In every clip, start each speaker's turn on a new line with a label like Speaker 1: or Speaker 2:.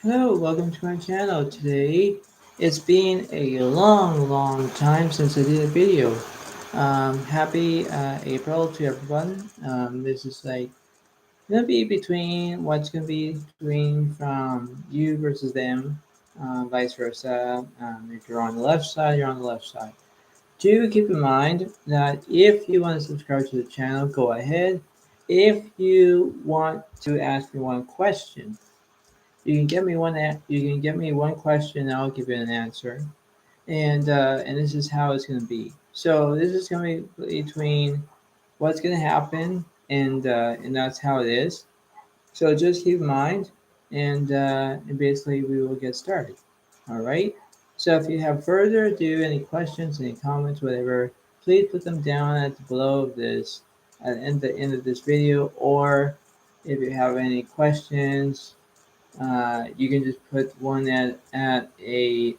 Speaker 1: Hello, welcome to my channel. Today, it's been a long time since I did a video. Happy April to everyone. This is like gonna be between what's gonna be between from you versus them, vice versa. If you're on the left side, you're on the left side. Do keep in mind that if you want to subscribe to the channel, go ahead. If you want to ask me one question, you can get me one question, and I'll give you an answer. And this is how it's gonna be. So this is gonna be between what's gonna happen, and that's how it is. So just keep in mind, and basically we will get started. All right. So if you have further ado, any questions, any comments, whatever, please put them down at the below of this, at the end of this video, or if you have any questions, you can just put one at the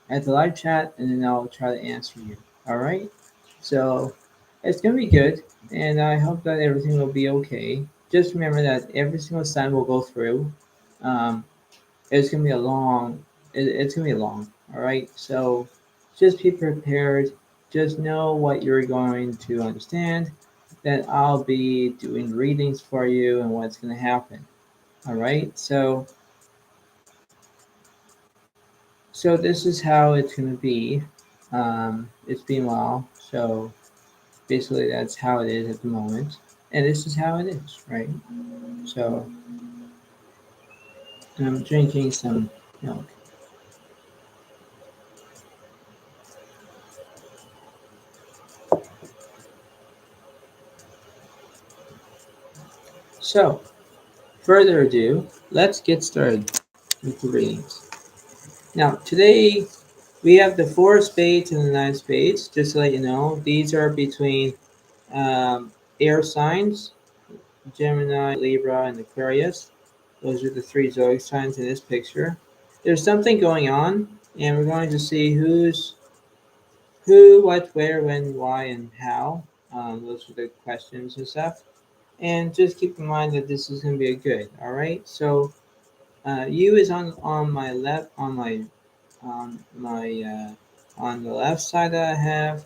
Speaker 1: live chat, and then I'll try to answer you. All right. So it's gonna be good, and I hope that everything will be okay. Just remember that every single sign we'll go through, um, it's gonna be a long. It's gonna be long. All right. So just be prepared. Just know what you're going to understand. That I'll be doing readings for you and what's gonna happen. All right. So this is how it's gonna be. It's been a while, so basically that's how it is at the moment, and this is how it is, right? So I'm drinking some milk. So further ado, let's get started with the readings. Now today we have the four spades and the nine spades. Just to let you know, these are between air signs: Gemini, Libra, and Aquarius. Those are the three zodiac signs in this picture. There's something going on, and we're going to see who, what, where, when, why, and how. Those are the questions and stuff. And just keep in mind that this is going to be a good. All right. So U is on my left, on the left side that I have,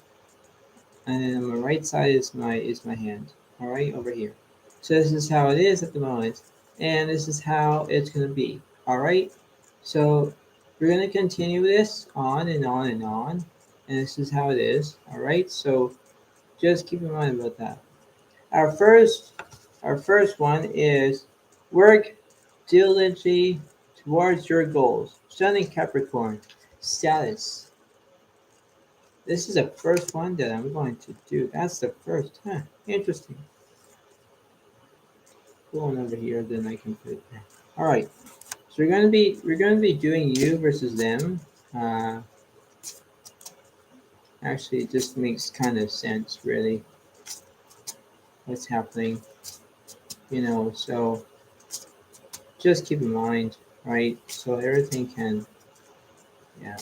Speaker 1: and then on my right side is my hand. All right, over here. So this is how it is at the moment, and this is how it's going to be. All right. So we're going to continue this on and on and on, and this is how it is. All right. So just keep in mind about that. Our first, our first one is work diligently towards your goals. Sun in Capricorn, status. This is the first one that I'm going to do. That's the first. Huh, interesting. Go on over here, then I can put it there. All right. So we're gonna be doing you versus them. Uh, Actually, it just makes kind of sense, really, what's happening. So just keep in mind, right? So everything can, yeah.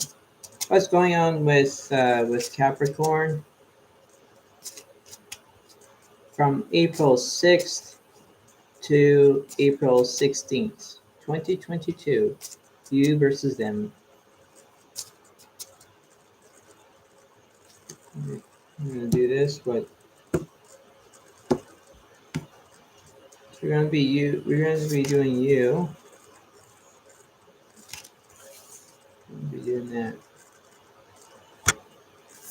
Speaker 1: What's going on with Capricorn from April 6th to April 16th, 2022? You versus them. I'm gonna do this, but we're gonna be you. We're gonna be doing you. We'll be doing that.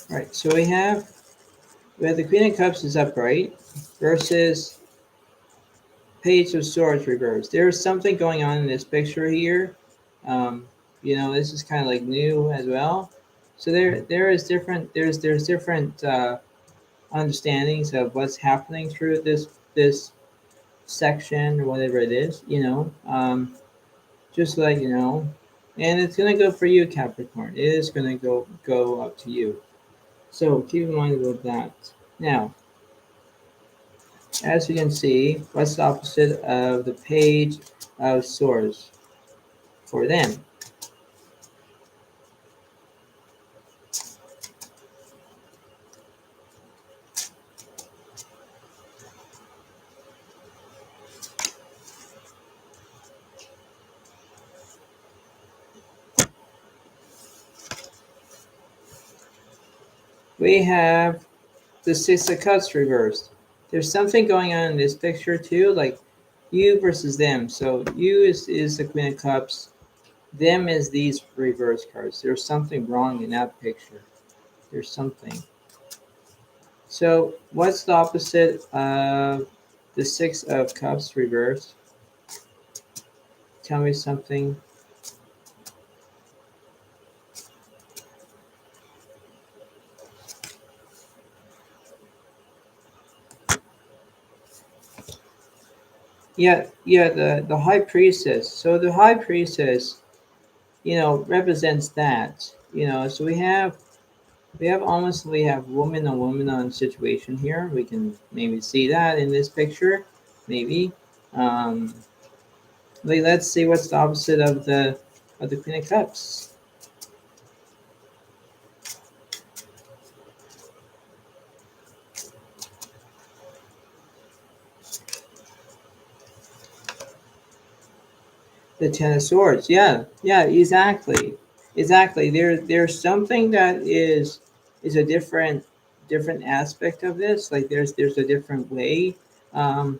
Speaker 1: All right. So we have the Queen of Cups is upright versus Page of Swords reversed. There's something going on in this picture here. This is kind of like new as well. So there's different understandings of what's happening through this section or whatever it is. Just to let you know, and it's gonna go for you, Capricorn. It is gonna go up to you. So keep in mind about that. Now, as you can see, what's the opposite of the Page of Swords for them? We have the Six of Cups reversed. There's something going on in this picture too, like you versus them. So you is the Queen of Cups. Them is these reverse cards. There's something wrong in that picture. There's something. So what's the opposite of the Six of Cups reversed? Tell me something. Yeah, the High Priestess. So the High Priestess, represents that. So we have woman on woman on situation here. We can maybe see that in this picture, maybe. Um, let's see what's the opposite of the Queen of Cups. The Ten of Swords. Yeah, exactly. There's something that is a different aspect of this. Like there's a different way. Um,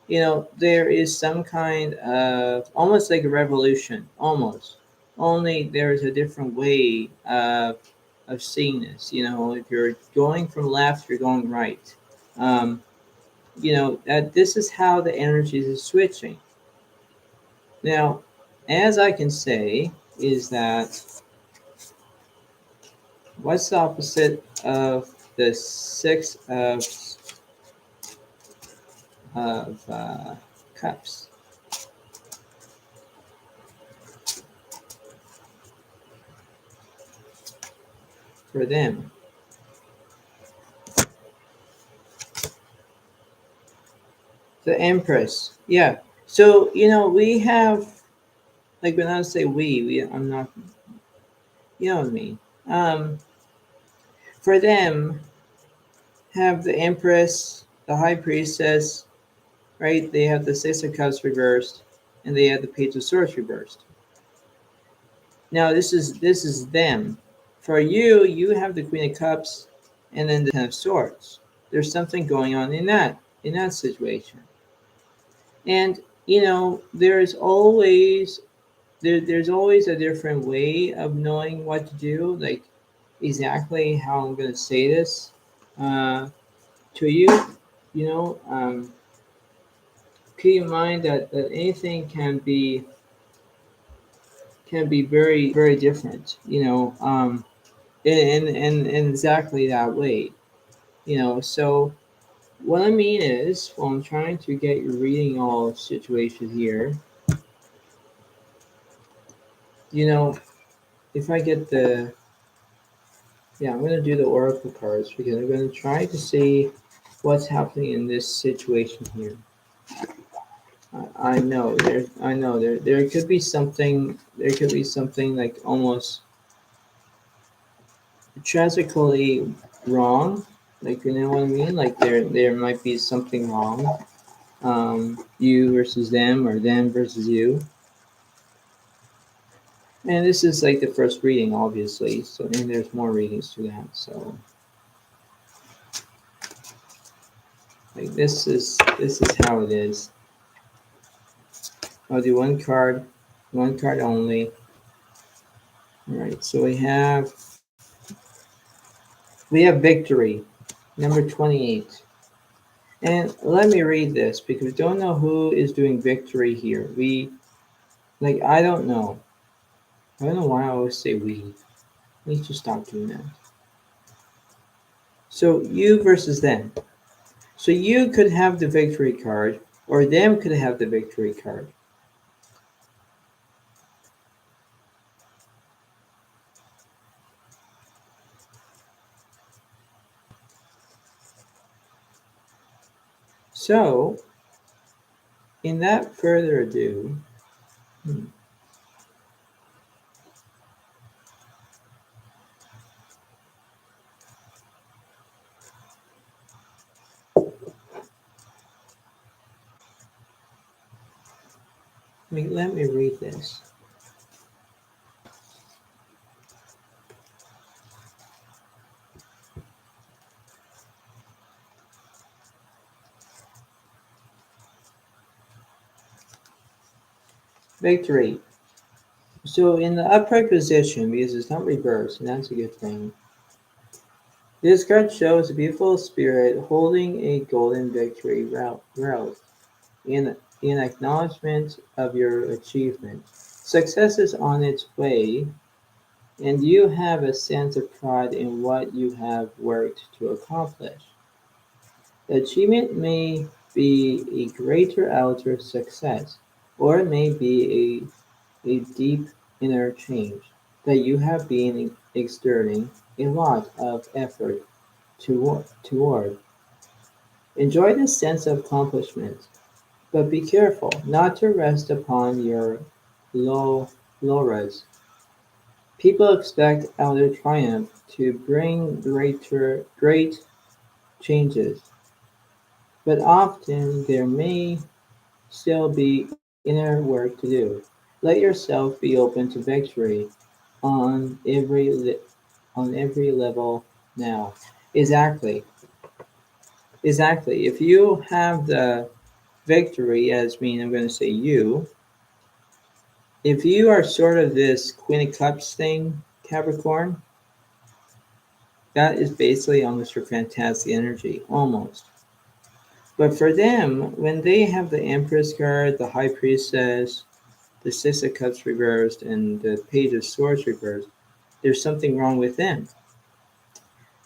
Speaker 1: there is some kind of almost like a revolution, almost. Only there's a different way of seeing this. If you're going from left, you're going right. Um, that this is how the energies is switching. Now, as I can say, is that what's the opposite of the Six of Cups for them? The Empress. Yeah. So we have, like, when I say we I'm not, you know what I mean. Um, for them, have the Empress, the High Priestess, right? They have the Six of Cups reversed, and they have the Page of Swords reversed. Now this is them. For you, you have the Queen of Cups, and then the Ten of Swords. There's something going on in that situation, and there's always a different way of knowing what to do, like exactly how I'm going to say this uh, to you. Keep in mind that anything can be very very different. In exactly that way. So what I mean is, well, I'm trying to get you reading all situation here. You know, if I get the Yeah, I'm going to do the oracle cards because I'm going to try to see what's happening in this situation here. I know there could be something. There could be something like almost tragically wrong. Like, you know what I mean? Like there might be something wrong. You versus them, or them versus you. And this is like the first reading, obviously. So, and there's more readings to that. So, like, this is how it is. I'll do one card only. All right. So we have victory, number 28. And let me read this because we don't know who is doing victory here. I don't know. I don't know why I always say we. We need to stop doing that. So you versus them. So you could have the victory card, or them could have the victory card. So, in that further ado, let me read this. Victory. So in the upright position, because it's not reversed, and that's a good thing, this card shows a beautiful spirit holding a golden victory route in acknowledgement of your achievement. Success is on its way, and you have a sense of pride in what you have worked to accomplish. The achievement may be a greater outer success, or it may be a deep inner change that you have been exerting a lot of effort toward. Enjoy this sense of accomplishment, but be careful not to rest upon your law- laurels. People expect outer triumph to bring great changes, but often there may still be inner work to do. Let yourself be open to victory on every level now. Exactly, exactly. If you have the victory, as mean I'm going to say you, if you are sort of this Queen of Cups thing, Capricorn, that is basically almost your fantastic energy, almost. But for them, when they have the Empress card, the High Priestess, the Six of Cups reversed, and the Page of Swords reversed, there's something wrong with them.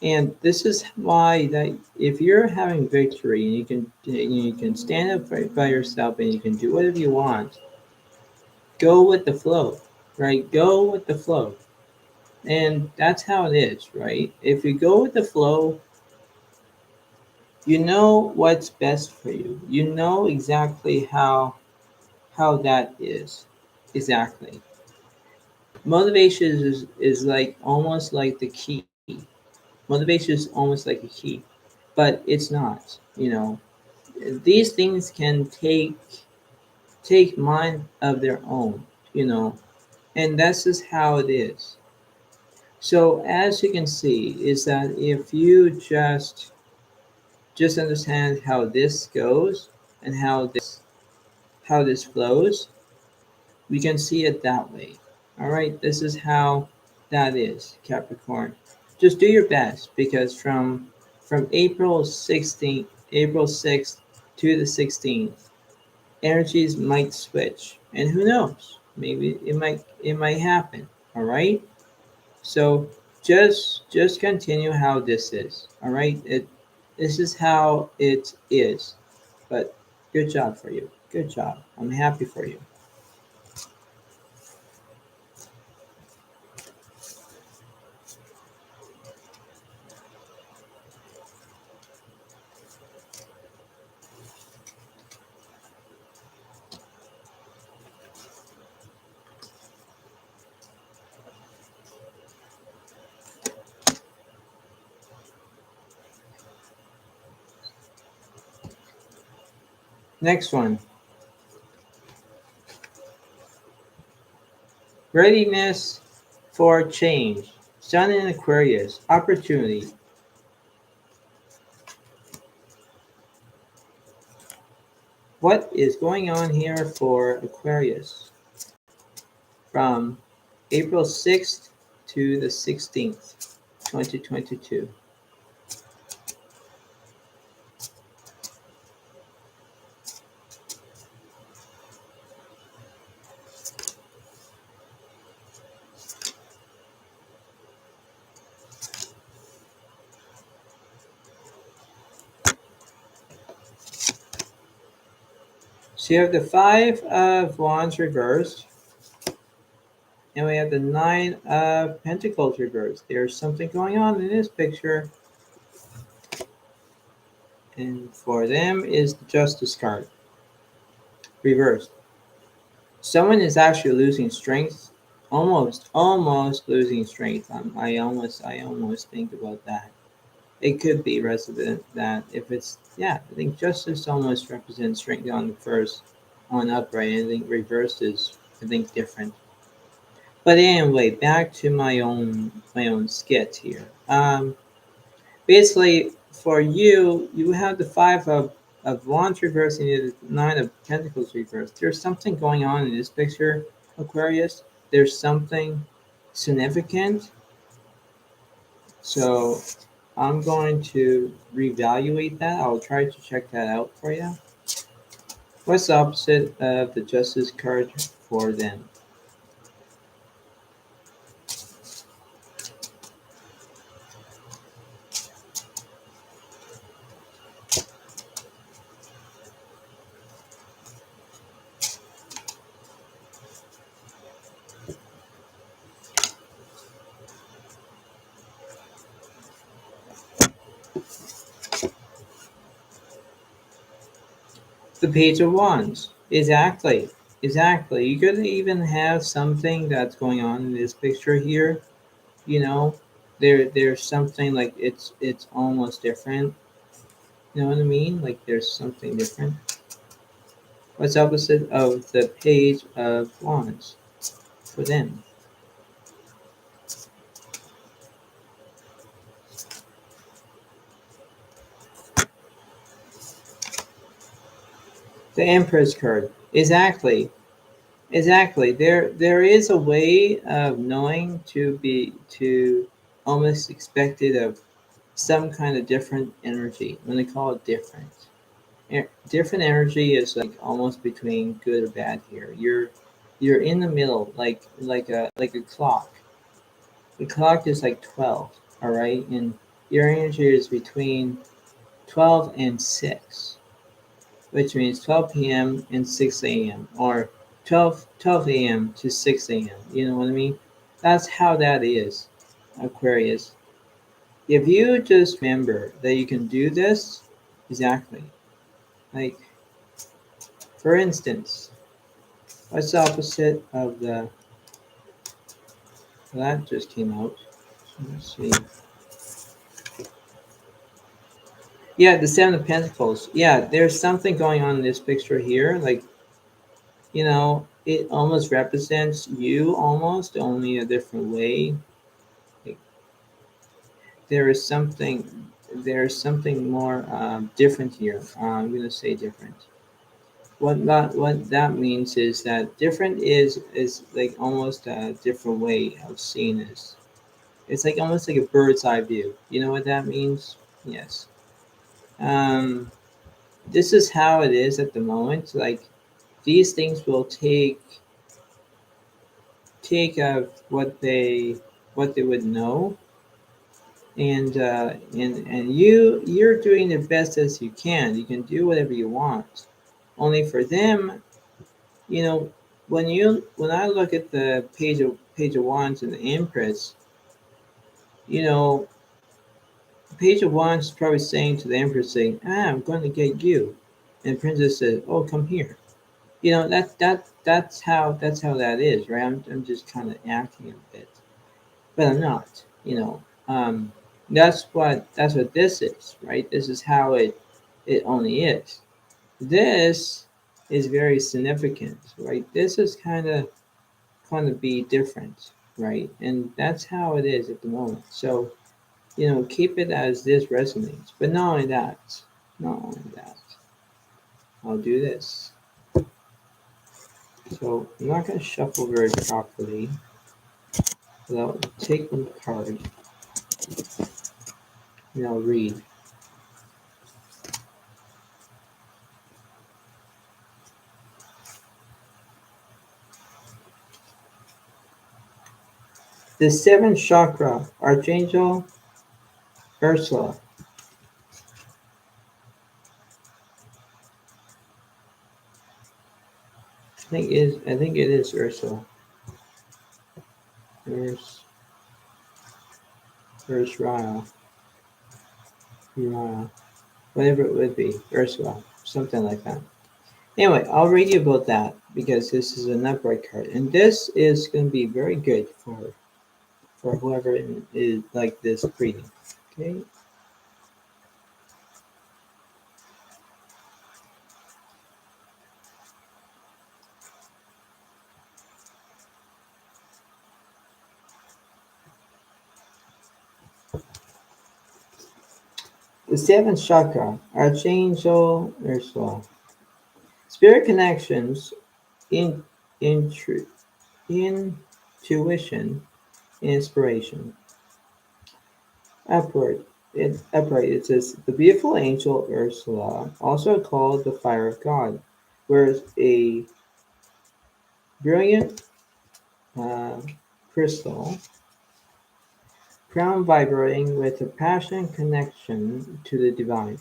Speaker 1: And this is why that if you're having victory and you can stand up by yourself and you can do whatever you want, go with the flow, right? Go with the flow. And that's how it is, right? If you go with the flow, you know what's best for you. You know exactly how that is. Exactly. Motivation is like almost like the key. Motivation is almost like a key, but it's not. These things can take mind of their own. You know, and that's just how it is. So as you can see, is that if you just understand how this goes and how this flows, we can see it that way. All right, this is how that is, Capricorn. Just do your best because from April 6th to the 16th, energies might switch, and who knows? Maybe it might happen. All right. So just continue how this is. All right. This is how it is. But good job for you. Good job. I'm happy for you. Next one. Readiness for change. Sun in Aquarius. Opportunity. What is going on here for Aquarius? From April 6th to the 16th, 2022. So you have the Five of Wands reversed, and we have the Nine of Pentacles reversed. There's something going on in this picture, and for them is the Justice card reversed. Someone is actually losing strength, almost losing strength. I almost think about that. It could be resident that if it's yeah, I think justice almost represents strength on the first on upright, and I think reversed is I think different. But anyway, back to my own skit here. Basically, for you, you have the of Wands reversed and the Nine of Pentacles reversed. There's something going on in this picture, Aquarius. There's something significant. So I'm going to reevaluate that. I'll try to check that out for you. What's the opposite of the Justice card for them? The Page of Wands. Exactly. Exactly. You could even have something that's going on in this picture here. You know, there's something like it's almost different. You know what I mean? Like there's something different. What's opposite of the Page of Wands for them? The Empress card. Exactly. Exactly. There is a way of knowing to almost expected of some kind of different energy. When they call it different. Different energy is like almost between good or bad here. You're in the middle, like a clock. The clock is like 12, all right, and your energy is between 12 and 6, which means 12 p.m. and 6 a.m. or 12 a.m. to 6 a.m. You know what I mean? That's how that is, Aquarius. If you just remember that you can do this, exactly. Like, for instance, what's the opposite of the, well, that just came out. So let's see. Yeah, the Seven of Pentacles. Yeah, there's something going on in this picture here. Like, it almost represents you almost, only a different way. Like, there is something, there's something more different here. I'm going to say different. What that means is that different is like almost a different way of seeing this. It's like almost like a bird's eye view. You know what that means? Yes. Um, this is how it is at the moment. Like these things will take of what they would know, and you're doing the best as you can. You can do whatever you want. Only for them, you know, when I look at the page of wands and the empress, you know, the page of wands is probably saying to the empress, saying, I'm going to get you, and the princess says, oh, come here. You know, that's how that is, right? I'm just kind of acting a bit, but I'm not. That's what this is, right? This is how it only is. This is very significant, right? This is kind of be different, right? And that's how it is at the moment. So, keep it as this resonates. But not only that, I'll do this. So I'm not going to shuffle very properly. But I'll take one card and I'll read. The seventh chakra, Archangel Ursula. I think it is Ursula. Ursula. Uriah. Whatever it would be. Ursula. Something like that. Anyway, I'll read you about that because this is an upright card. And this is going to be very good for whoever is like this reading. Okay. The seventh chakra, Archangel Ursula. Spirit connections, in, intru, intuition, inspiration. Upright. It says the beautiful angel Ursula, also called the fire of God, wears a brilliant uh, crystal crown vibrating with a passionate connection to the divine.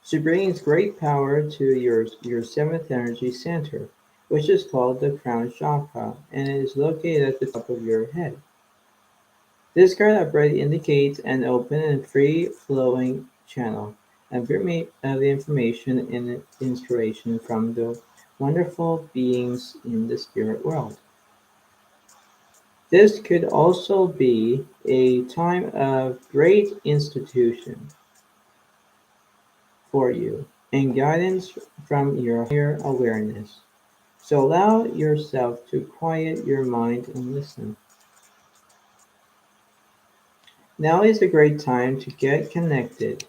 Speaker 1: She brings great power to your seventh energy center, which is called the crown chakra and is located at the top of your head. This card upright indicates an open and free-flowing channel of the information and inspiration from the wonderful beings in the spirit world. This could also be a time of great institution for you and guidance from your higher awareness. So allow yourself to quiet your mind and listen. Now is a great time to get connected.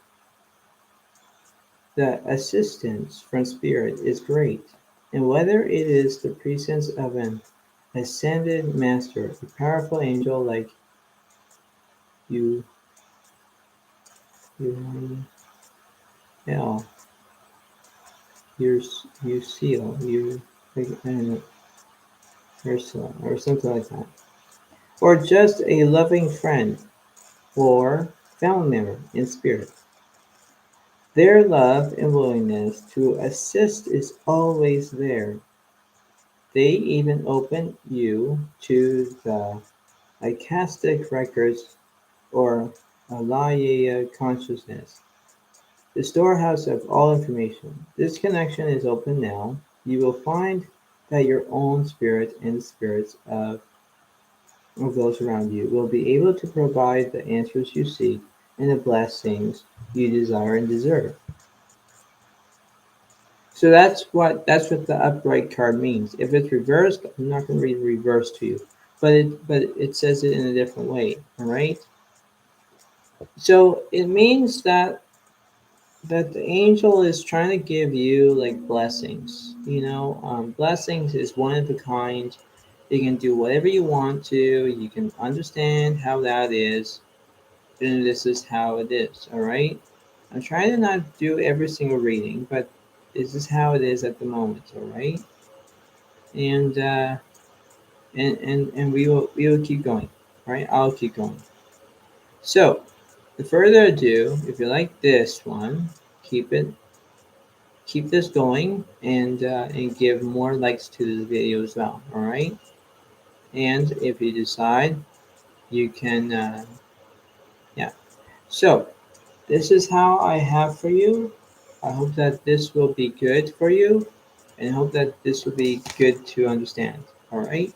Speaker 1: The assistance from spirit is great, and whether it is the presence of an ascended master, a powerful angel like you, you, hell, you seal, you, like, I don't know, Ursula, or something like that, or just a loving friend or family member in spirit. Their love and willingness to assist is always there. They even open you to the Akashic records or Alaya consciousness, the storehouse of all information. This connection is open now. You will find that your own spirit and the spirits of those around you will be able to provide the answers you seek and the blessings you desire and deserve. So that's what the upright card means. If it's reversed, I'm not going to read the reverse to you, but it says it in a different way. All right. So it means that the angel is trying to give you like blessings. Blessings is one of a kind. You can do whatever you want to. You can understand how that is, and this is how it is. All right. I'm trying to not do every single reading, but this is how it is at the moment. All right. And and we will keep going. All right. I'll keep going. So, without further ado, if you like this one, keep it keep this going and give more likes to this video as well. All right. And if you decide, you can yeah. So this is how I have for you. I hope that this will be good for you, and I hope that this will be good to understand. All right.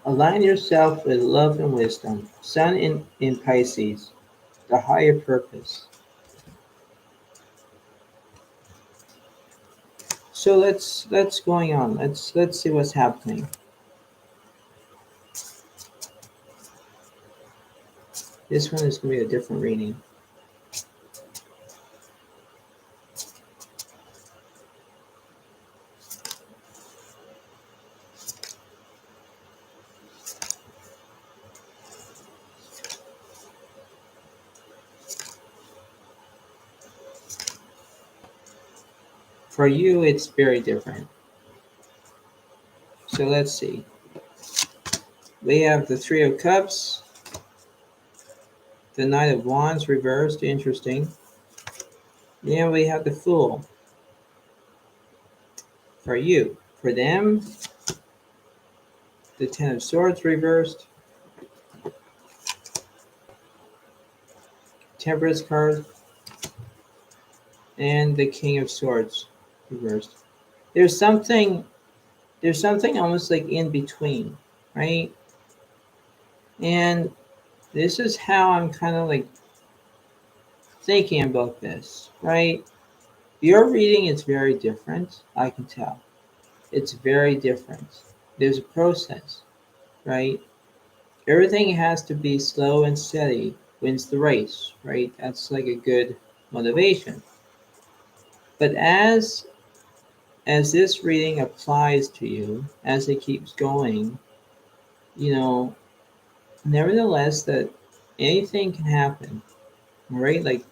Speaker 1: Align yourself with love and wisdom. Sun in Pisces, the higher purpose. So let's going on. Let's see what's happening. This one is going to be a different reading. For you, it's very different. So let's see. We have the Three of Cups, the Knight of Wands reversed, interesting. Then we have the Fool. for you. For them, the Ten of Swords reversed, Temperance card, and the King of Swords reversed. There's something almost like in between, right? And this is how I'm kind of like thinking about this, right? Your reading is very different, I can tell. It's very different. There's a process, right? Everything has to be slow and steady wins the race, right? That's like a good motivation. But as this reading applies to you, as it keeps going, you know, nevertheless that anything can happen, right? Like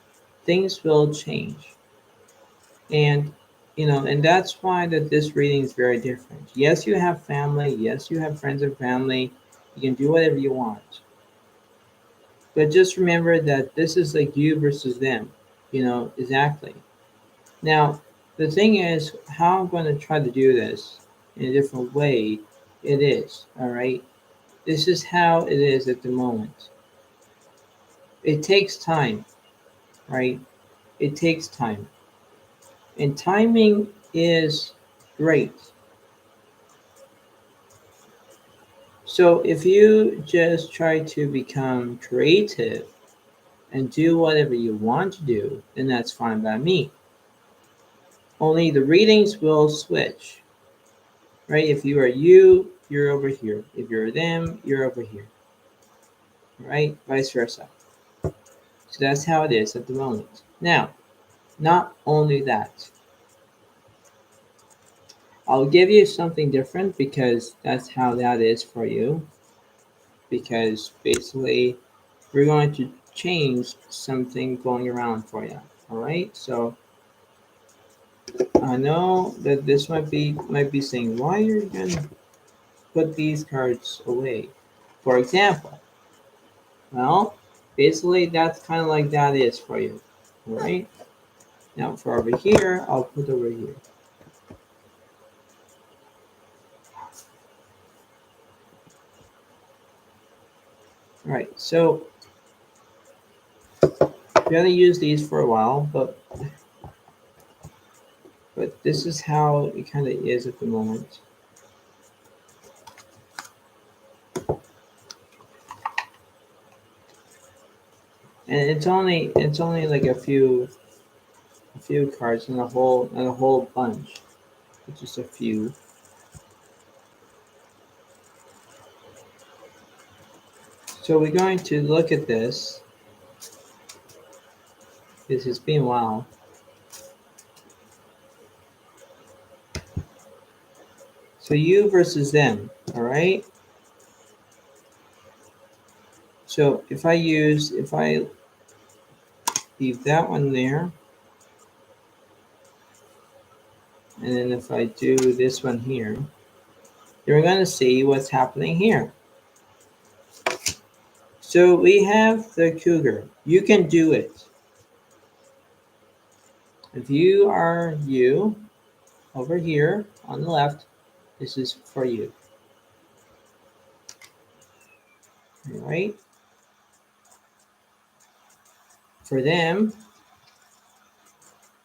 Speaker 1: things will change. And and that's why that this reading is very different. Yes, you have family, yes, you have friends and family, you can do whatever you want. But just remember that this is like you versus them, exactly. Now, the thing is, how I'm going to try to do this in a different way, it is, all right? This is how it is at the moment. It takes time, right? It takes time. And timing is great. So if you just try to become creative and do whatever you want to do, then that's fine by me. Only the readings will switch, right? If you are you, you're over here. If you're them, you're over here, right? Vice versa. So that's how it is at the moment. Now, not only that, I'll give you something different because that's how that is for you. Because basically, we're going to change something going around for you. All right. So I know that this might be saying, why are you gonna put these cards away? For example, well, basically that's kind of like that is for you. All right. Now for over here, I'll put over here. All right. So I'm gonna use these for a while, but this is how it kind of is at the moment. And it's only like a few cards and a whole bunch. It's just a few. So we're going to look at this. This has been a while. So you versus them, all right? So if I leave that one there, and then if I do this one here, you're going to see what's happening here. So we have the cougar. You can do it. If you are you, over here on the left, this is for you. All right? For them,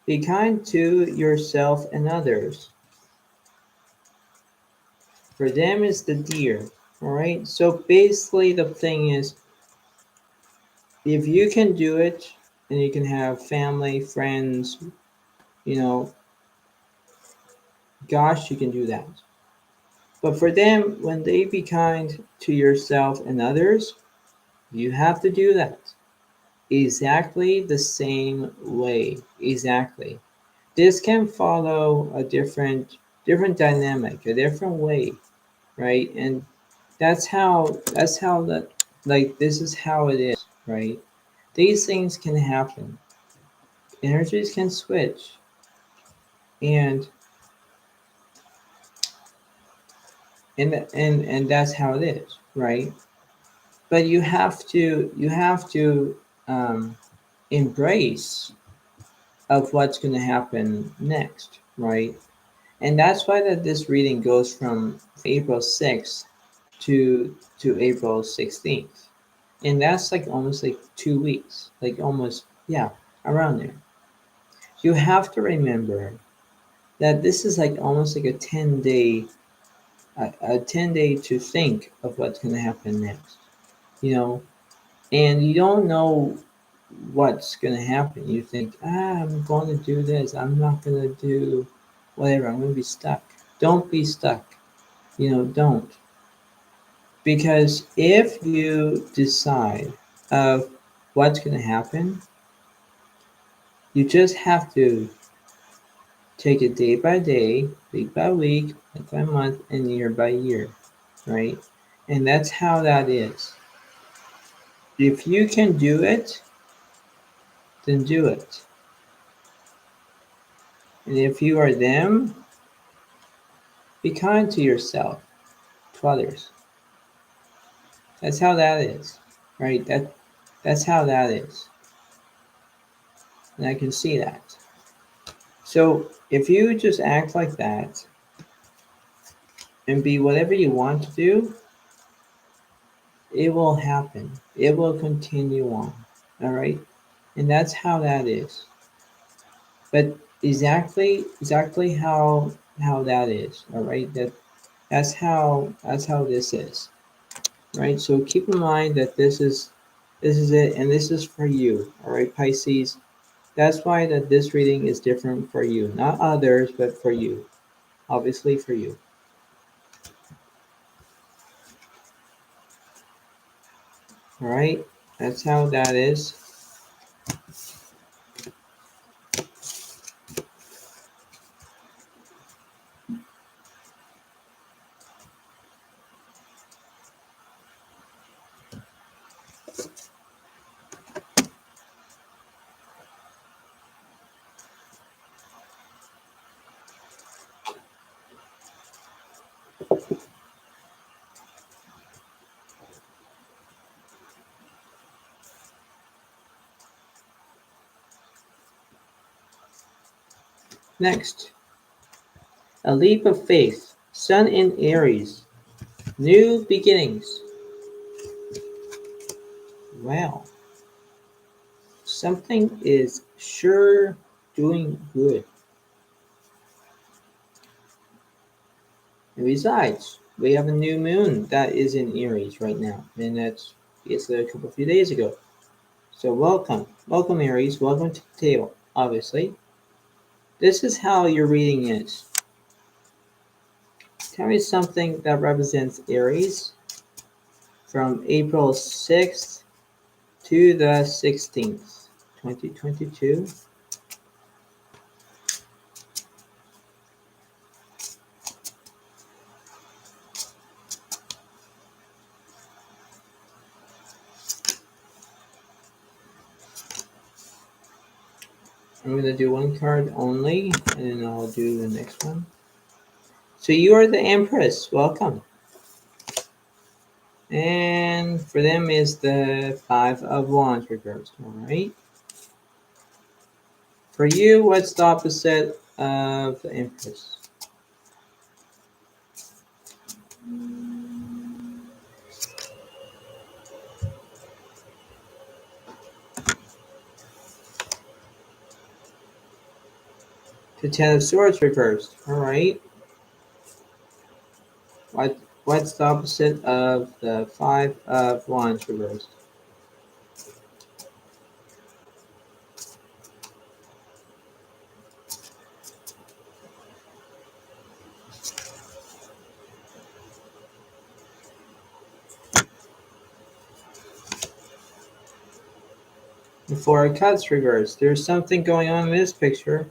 Speaker 1: be kind to yourself and others. For them is the deer. All right? So basically the thing is, if you can do it and you can have family, friends, gosh, you can do that. But for them, when they be kind to yourself and others, you have to do that exactly the same way. Exactly. This can follow a different dynamic, a different way, right? And that's how that, like, this is how it is, right? These things can happen. Energies can switch, and and that's how it is, right? But you have to um, embrace of what's going to happen next, right? And that's why that this reading goes from April 6th to April 16th. And that's like almost like 2 weeks, like almost, yeah, around there. You have to remember that this is like almost like a 10-day, a 10-day to think of what's going to happen next, you know, and you don't know what's going to happen. You think, I'm going to do this. I'm not going to do whatever. I'm going to be stuck. Don't be stuck. Don't. Because if you decide of what's going to happen, you just have to take it day by day, week by week, month by month, and year by year, right? And that's how that is. If you can do it, then do it. And if you are them, be kind to yourself, to others. That's how that is, right? That's how that is. And I can see that. So if you just act like that and be whatever you want to do, it will happen. It will continue on. All right? And that's how that is. But exactly how that is. All right? That's how this is. Right? So keep in mind that this is it, and this is for you. All right, Pisces. That's why that this reading is different for you, not others, but for you. Obviously for you. All right, that's how that is. Next, a leap of faith. Sun in Aries. New beginnings. Wow. Something is sure doing good. And besides, we have a new moon that is in Aries right now. And that's basically a few days ago. So welcome. Welcome Aries. Welcome to the table, obviously. This is how your reading is. Tell me something that represents Aries from April 6th to the 16th, 2022. I'm going to do one card only, and then I'll do the next one. So you are the Empress. Welcome. And for them is the Five of Wands reversed. All right. For you, what's the opposite of the Empress? The Ten of Swords reversed. All right. What's the opposite of the Five of Wands reversed? The Four of Cups reversed. There's something going on in this picture.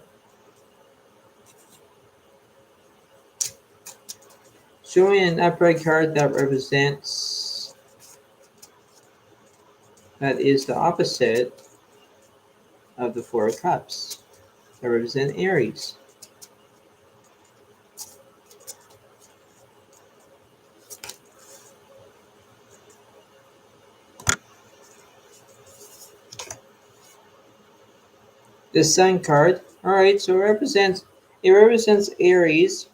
Speaker 1: Show me an upright card that represents, that is the opposite of the Four of Cups. That represent Aries. The Sun card. Alright, so it represents It represents Aries,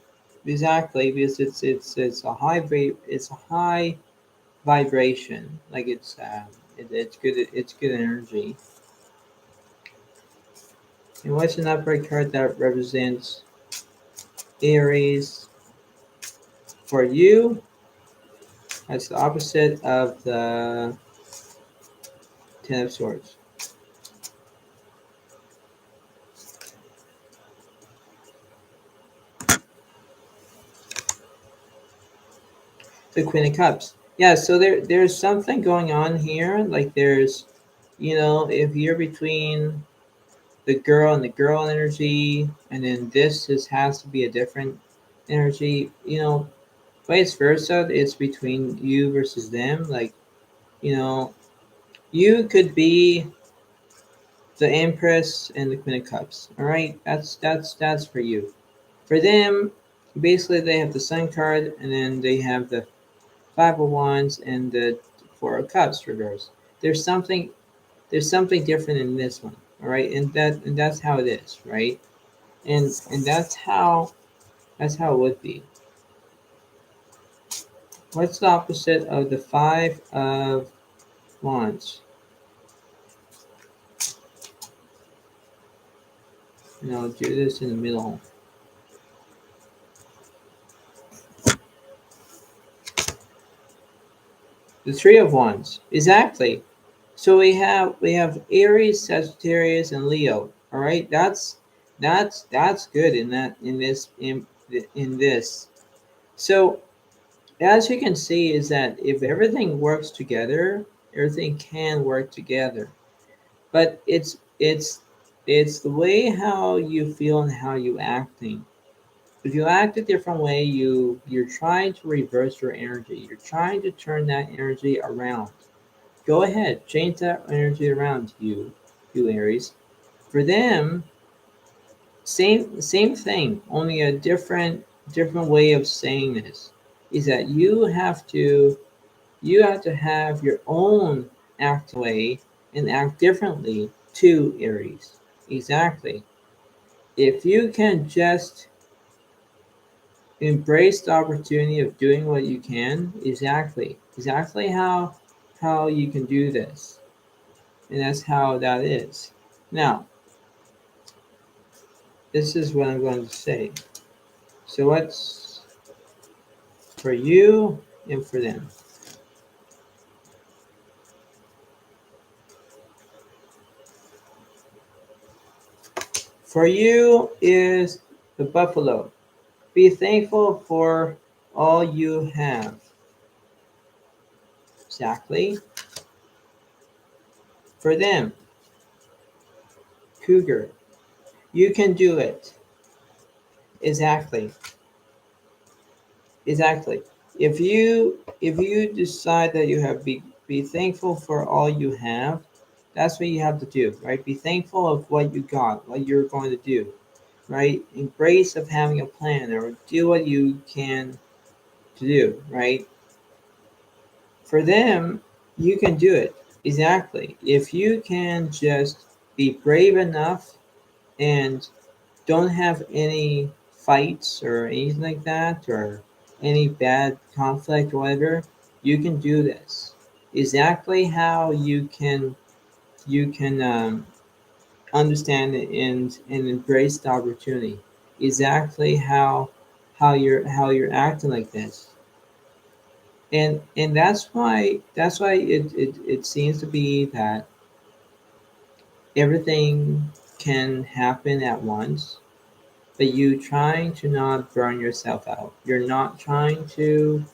Speaker 1: exactly, because it's a it's a high vibration. Like it's good energy. And what's an upright card that represents Aries for you? That's the opposite of the Ten of Swords. The Queen of Cups. Yeah, so there's something going on here. Like there's, if you're between the girl energy, and then this has to be a different energy. Vice versa. It's between you versus them. Like you know, you could be the Empress and the Queen of Cups. All right, that's for you. For them, basically they have the Sun card, and then they have the Five of Wands and the Four of Cups reversed. There's something there's something different in this one. All right, and that's how it is, right? And that's how it would be. What's the opposite of the Five of Wands? Do this in the middle. The Three of Wands. Exactly. So we have Aries, Sagittarius, and Leo. All right, that's good in this. So as you can see, is that if everything works together, everything can work together. But it's the way how you feel and how you acting. If you act a different way, you're trying to reverse your energy. You're trying to turn that energy around. Go ahead, change that energy around, you Aries. For them, same thing, only a different way of saying this is that you have to have your own act way and act differently to Aries. Exactly. If you can just embrace the opportunity of doing what you can, exactly how you can do this, and that's how that is. Now, this is what I'm going to say. So what's for you and for them? For you is the buffalo. Be thankful for all you have. Exactly. For them, cougar. You can do it. Exactly. Exactly. If you decide that you have be thankful for all you have, that's what you have to do, right? Be thankful of what you got, what you're going to do, right? Embrace of having a plan or do what you can to do, right? For them, you can do it. Exactly. If you can just be brave enough and don't have any fights or anything like that or any bad conflict or whatever, you can do this. Exactly how you can understand it and embrace the opportunity. Exactly how you're acting like this. And that's why it seems to be that everything can happen at once, but you trying to not burn yourself out. You're not trying to,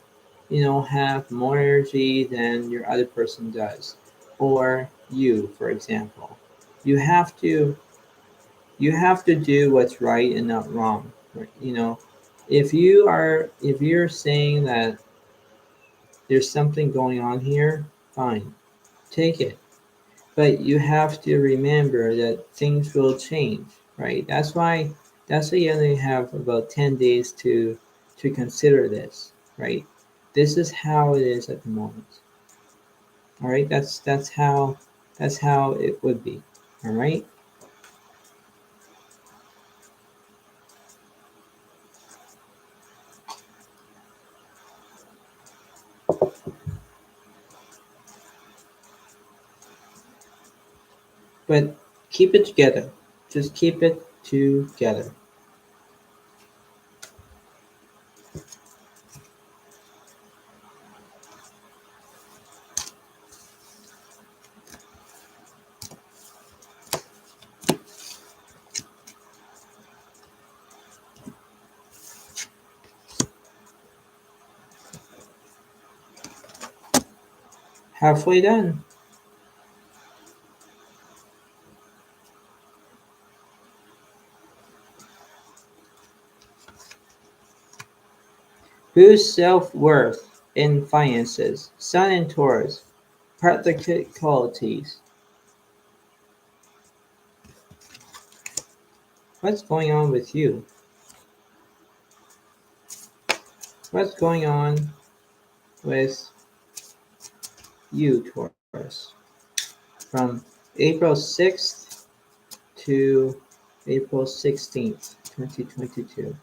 Speaker 1: have more energy than your other person does, or you, for example. You have to you have to do what's right and not wrong. Right? If you're saying that there's something going on here, fine, take it. But you have to remember that things will change, right? That's why you only have about 10 days to consider this, right? This is how it is at the moment. All right, that's how it would be. All right. But keep it together. Just keep it together. Halfway done. Boost self-worth in finances. Sun and Taurus. Practicalities. What's going on with you? What's going on with you, Taurus? From April 6th to April 16th, 2022.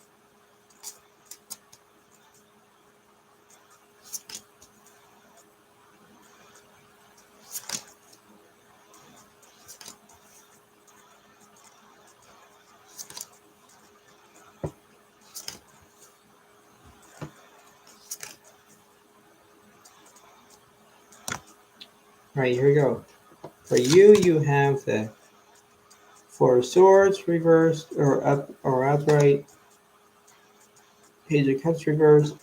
Speaker 1: Alright, here we go. For you, you have the Four of Swords reversed or up or upright, Page of Cups reversed,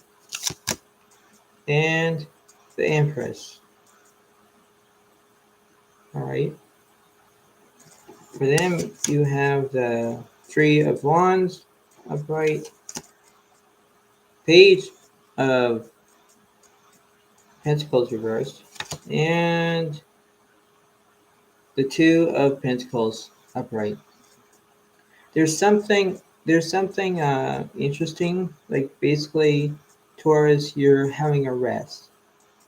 Speaker 1: and the Empress. Alright. For them, you have the Three of Wands upright, Page of Pentacles reversed, and the Two of Pentacles upright. There's something interesting, like basically Taurus, you're having a rest,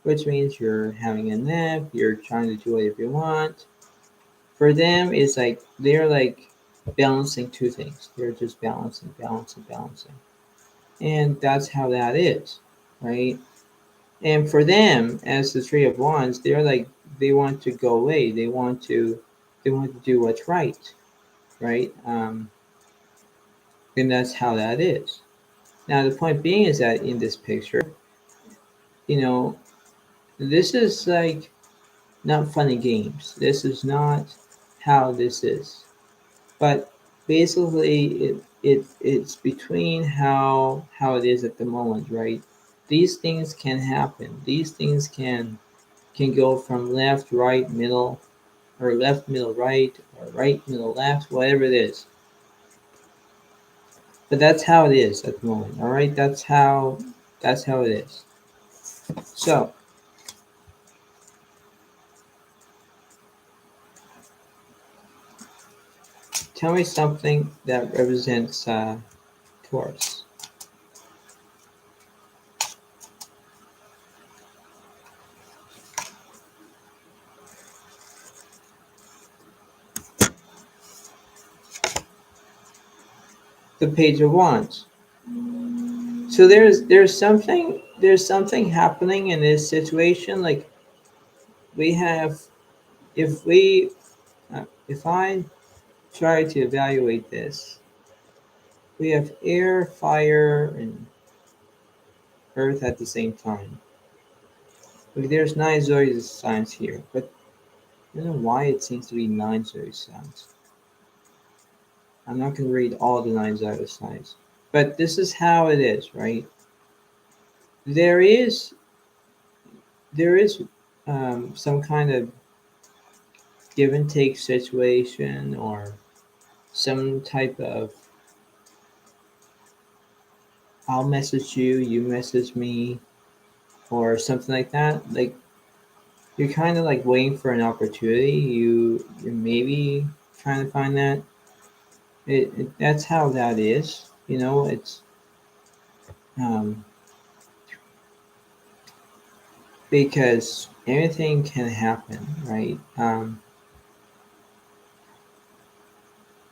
Speaker 1: which means you're having a nap, you're trying to do whatever you want. For them, it's like they're like balancing two things. They're just balancing. And that's how that is, right? And for them, as the Three of Wands, they're like they want to go away. They want to do what's right, right? And that's how that is. Now the point being is that in this picture, you know, this is like not fun and games. This is not how this is. But basically, it's between how it is at the moment, right? These things can happen. These things can go from left, right, middle, or left, middle, right, or right, middle, left, whatever it is. But that's how it is at the moment. All right, that's how it is. So tell me something that represents Taurus. The Page of Wands. So there's something happening in this situation. Like we have, if we if I try to evaluate this, we have air, fire, and earth at the same time. Like there's 9 Zodiac signs here, but I don't know why it seems to be 9 Zodiac signs. I'm not going to read all the 9 Zodiac signs, but this is how it is, right? There is some kind of give and take situation, or some type of I'll message you, you message me, or something like that. Like you're kind of like waiting for an opportunity. You're maybe trying to find that. That's how that is. It's um, because anything can happen, right?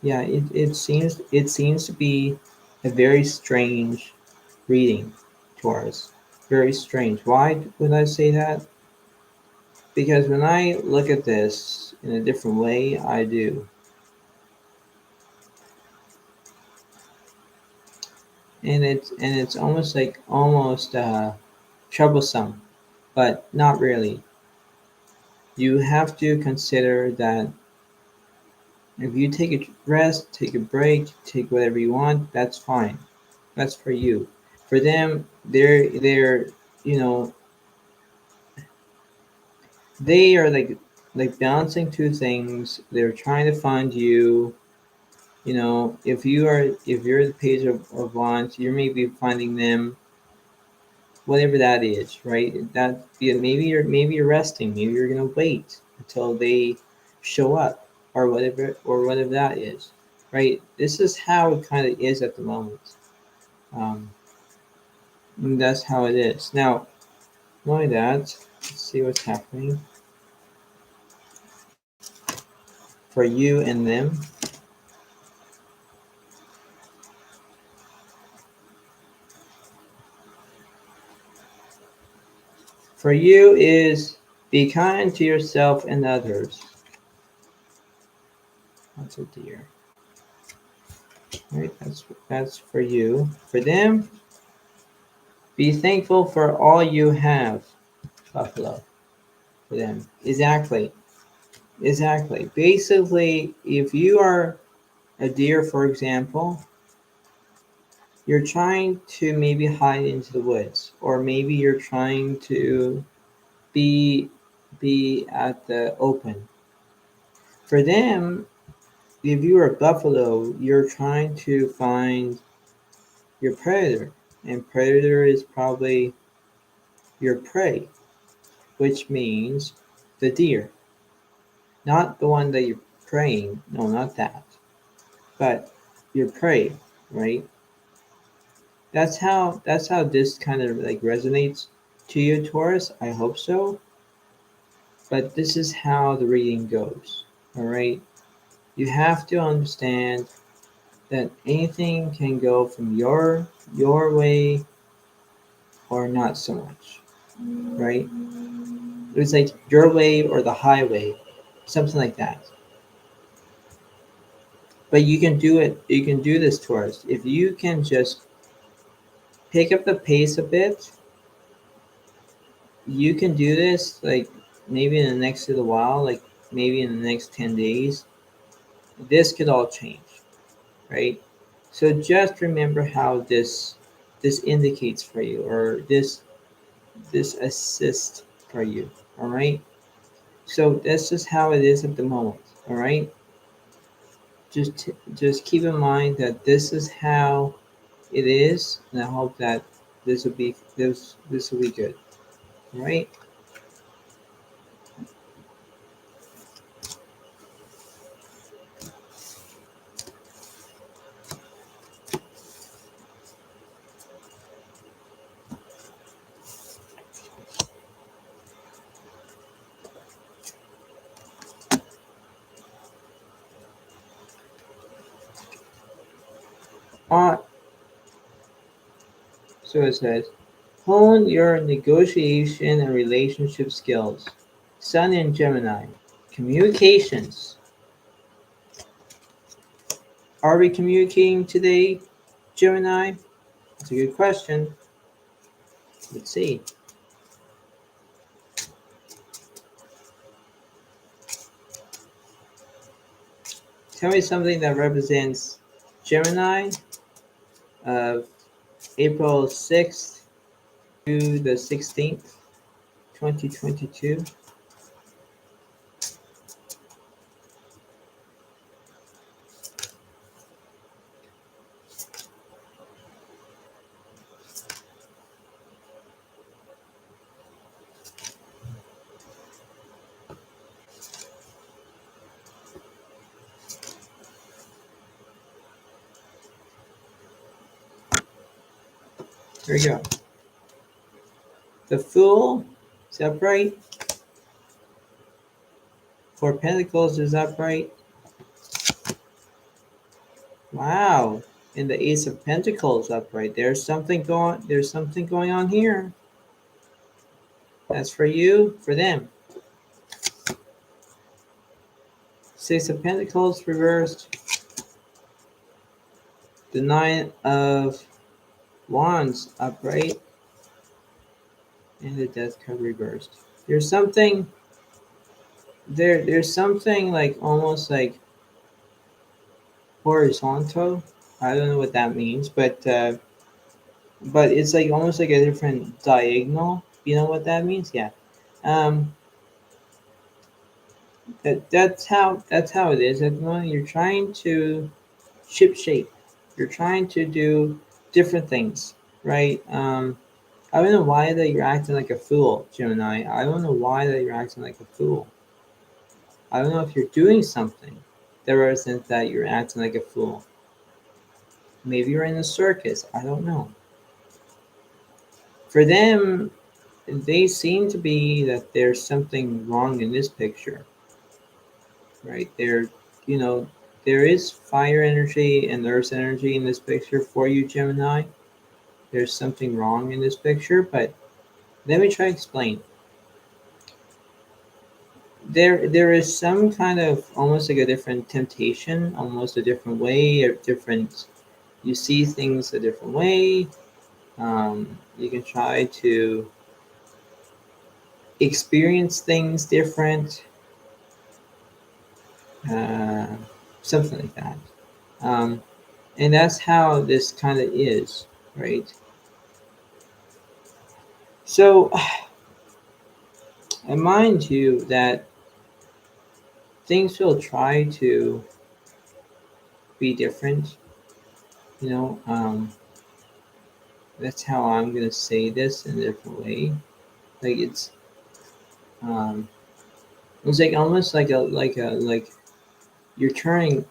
Speaker 1: Yeah, it seems to be a very strange reading, Taurus. Very strange. Why would I say that? Because when I look at this in a different way, I do. And it's almost like almost troublesome, but not really. You have to consider that if you take a rest, take a break, take whatever you want, that's fine. That's for you. For them, they're you know they are like balancing two things. They're trying to find you. If you're the page of wands, you're maybe finding them, whatever that is, right? That, yeah, maybe you're resting, maybe you're gonna wait until they show up, or whatever that is, right? This is how it kind of is at the moment. Um, and that's how it is. Now, not only that, let's see what's happening for you and them. For you is be kind to yourself and others. That's a deer. Right? That's for you. For them, be thankful for all you have. Buffalo. For them. Exactly. Exactly. Basically, if you are a deer, for example, you're trying to maybe hide into the woods, or maybe you're trying to be be at the open. For them, if you're a buffalo, you're trying to find your predator, and predator is probably your prey, which means the deer, not the one that you're praying. No, not that, but your prey, right? That's how this kind of like resonates to you, Taurus. I hope so. But this is how the reading goes. All right. You have to understand that anything can go from your way or not so much, right? It's like your way or the highway, something like that. But you can do it. You can do this, Taurus, if you can just pick up the pace a bit. You can do this, like maybe in the next little while, like maybe in the next 10 days. This could all change, right? So just remember how this indicates for you, or this assists for you. All right. So this is how it is at the moment. All right. Just keep in mind that this is how it is, and I hope that this will be good. All right. Uh, so it says, hone your negotiation and relationship skills. Sun in Gemini. Communications. Are we communicating today, Gemini? That's a good question. Let's see. Tell me something that represents Gemini of April 6th to the 16th, 2022. Here we go. The Fool is upright. Four Pentacles is upright. Wow. And the Ace of Pentacles upright. There's something going on here. That's for you, for them. Six of Pentacles reversed. The Nine of Wands upright. And the Death card reversed. There's something there's something like almost like horizontal. I don't know what that means, but it's like almost like a different diagonal. You know what that means? Yeah. Um, that's how it is. At the moment, you're trying to ship shape. You're trying to do different things, right? I don't know why that you're acting like a fool, Gemini. I don't know why that you're acting like a fool. I don't know if you're doing something that represents that you're acting like a fool. Maybe you're in a circus. I don't know. For them, they seem to be that there's something wrong in this picture, right? You know, there is fire energy and earth energy in this picture for you, Gemini. There's something wrong in this picture, but let me try to explain. There is some kind of almost like a different temptation, almost a different way, a different. You see things a different way. You can try to experience things different, uh, something like that. Um, and that's how this kind of is, right? So, I mind you that things will try to be different. You know, that's how I'm gonna say this in a different way. Like um, it's like almost like you're turning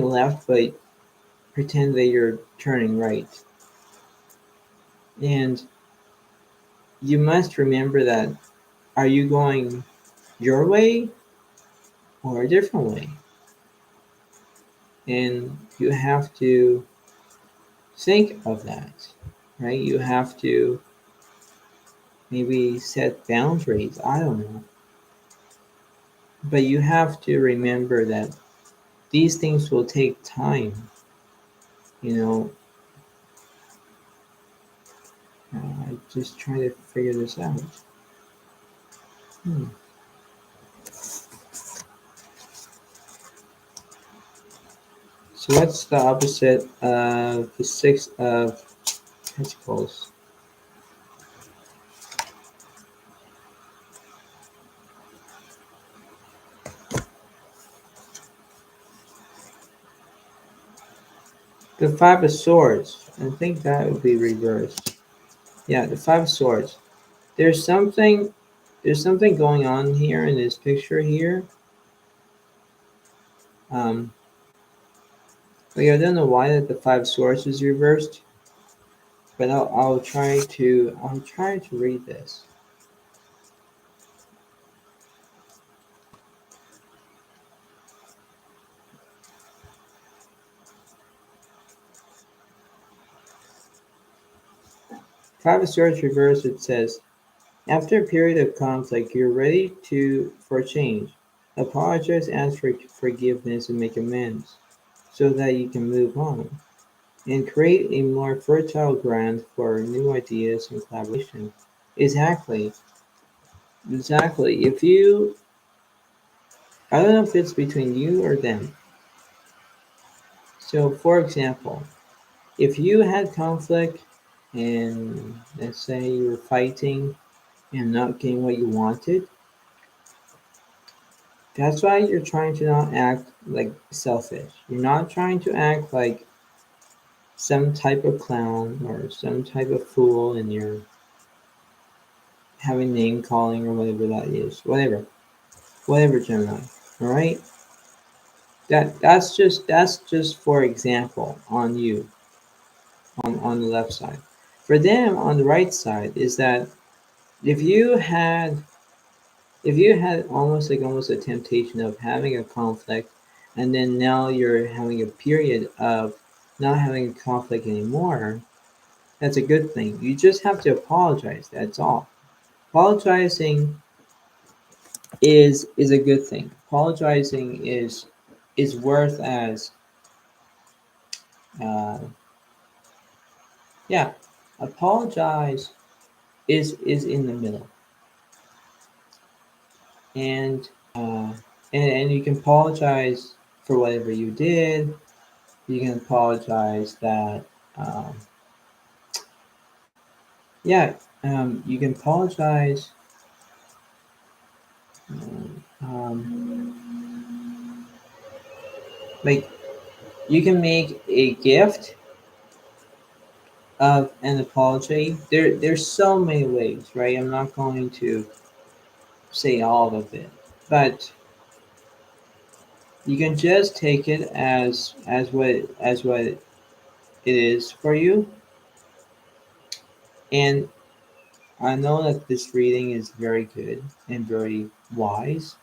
Speaker 1: left, but pretend that you're turning right. And you must remember that are you going your way or a different way? And you have to think of that, right? You have to maybe set boundaries. I don't know. But you have to remember that these things will take time. You know, I just trying to figure this out. Hmm. So what's the opposite of the Six of Pentacles? The Five of Swords. I think that would be reversed. Yeah, the Five of Swords. There's something there's something going on here in this picture here. Um, like I don't know why that the Five of Swords is reversed, but I'll try to read this. Five of Swords reversed. It says, after a period of conflict, you're ready for change. Apologize, ask for forgiveness, and make amends, so that you can move on and create a more fertile ground for new ideas and collaboration. Exactly, exactly. I don't know if it's between you or them. So, for example, if you had conflict and let's say you were fighting and not getting what you wanted, that's why you're trying to not act like selfish. You're not trying to act like some type of clown or some type of fool and you're having name calling or whatever that is. Whatever, Gemini. All right. That's just for example on you on the left side. For them on the right side is that if you had almost a temptation of having a conflict and then now you're having a period of not having a conflict anymore, that's a good thing. You just have to apologize, that's all. apologizing is a good thing. Apologizing is worth as uh, yeah. Apologize is in the middle, and and you can apologize for whatever you did. You can apologize that um, yeah. You can apologize. Like you can make a gift of an apology. There's so many ways, right? I'm not going to say all of it, but you can just take it as what it is for you. And I know that this reading is very good and very wise.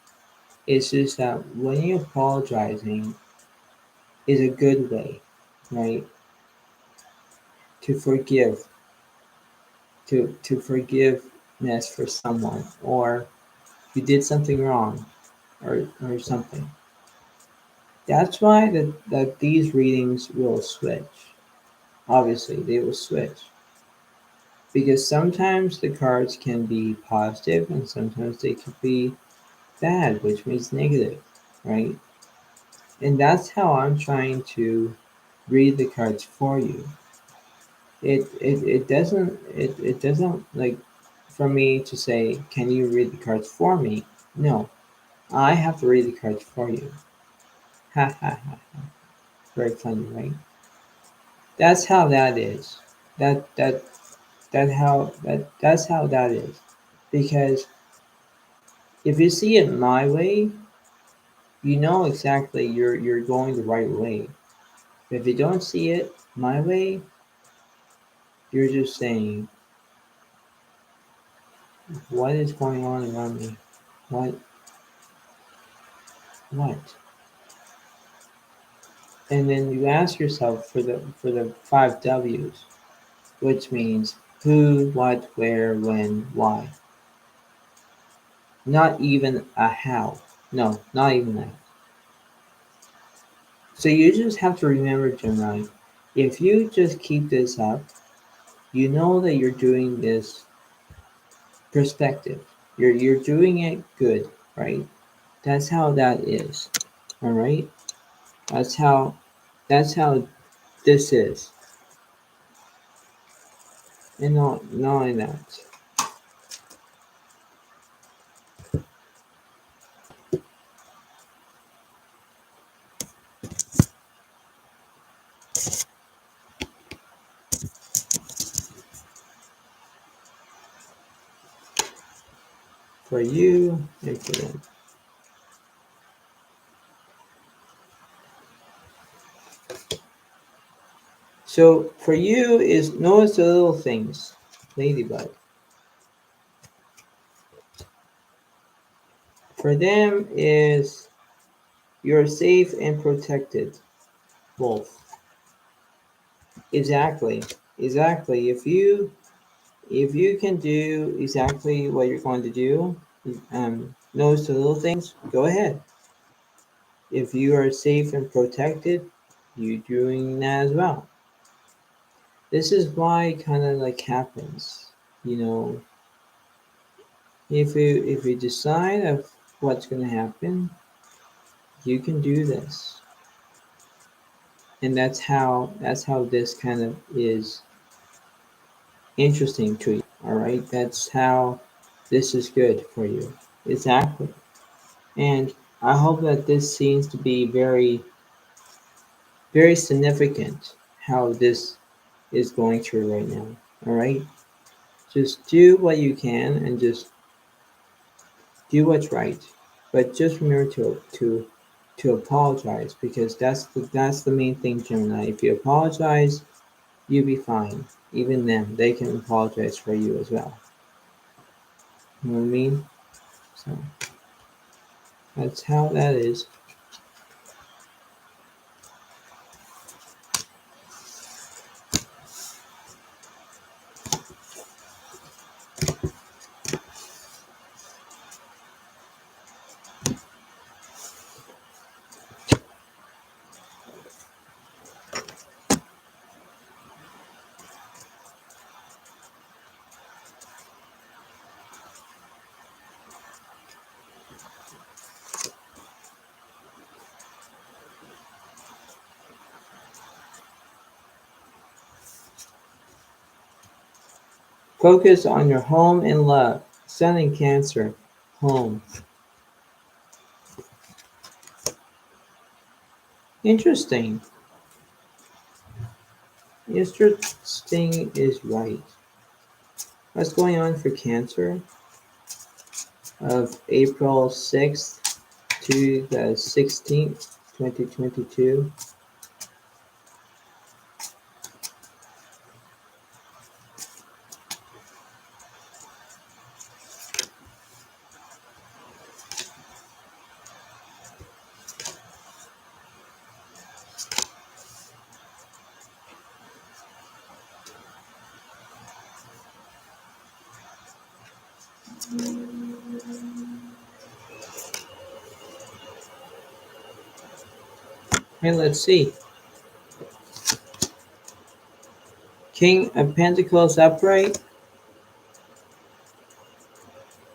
Speaker 1: It's just that when you're apologizing is a good way, right? To forgive, to forgiveness for someone, or you did something wrong, or something. That's why that these readings will switch. Obviously, they will switch. Because sometimes the cards can be positive and sometimes they can be bad, which means negative, right? And that's how I'm trying to read the cards for you. It doesn't like for me to say, can you read the cards for me? No. I have to read the cards for you. Ha ha ha. Very funny, right? That's how that is. That that that's how that is. Because if you see it my way, you know exactly you're going the right way. If you don't see it my way, you're just saying, what is going on around me? What what? And then you ask yourself for the five W's, which means who, what, where, when, why. Not even a how. No, not even that. So you just have to remember, Gemini, if you just keep this up, you know that you're doing this perspective. You're doing it good, right? That's how that is. All right? That's how that's how this is. And not only that. For you and for them. So for you is notice the little things, Ladybug. For them is you're safe and protected. Wolf. Exactly. Exactly. If you can do exactly what you're going to do, notice the little things, go ahead. If you are safe and protected, you doing that as well. This is why it kind of like happens. You know, if you decide of what's going to happen, you can do this, and that's how this kind of is interesting to you. All right, that's how this is good for you. Exactly. And I hope that this seems to be very, very significant how this is going through right now. All right? Just do what you can and just do what's right. But just remember to apologize because that's the main thing, Gemini. If you apologize, you'll be fine. Even them, they can apologize for you as well. You know what I mean? So that's how that is. Focus on your home and love. Sun in Cancer. Home. Interesting. Interesting is right. What's going on for Cancer? Of April 6th to the 16th, 2022. And let's see. King of Pentacles upright.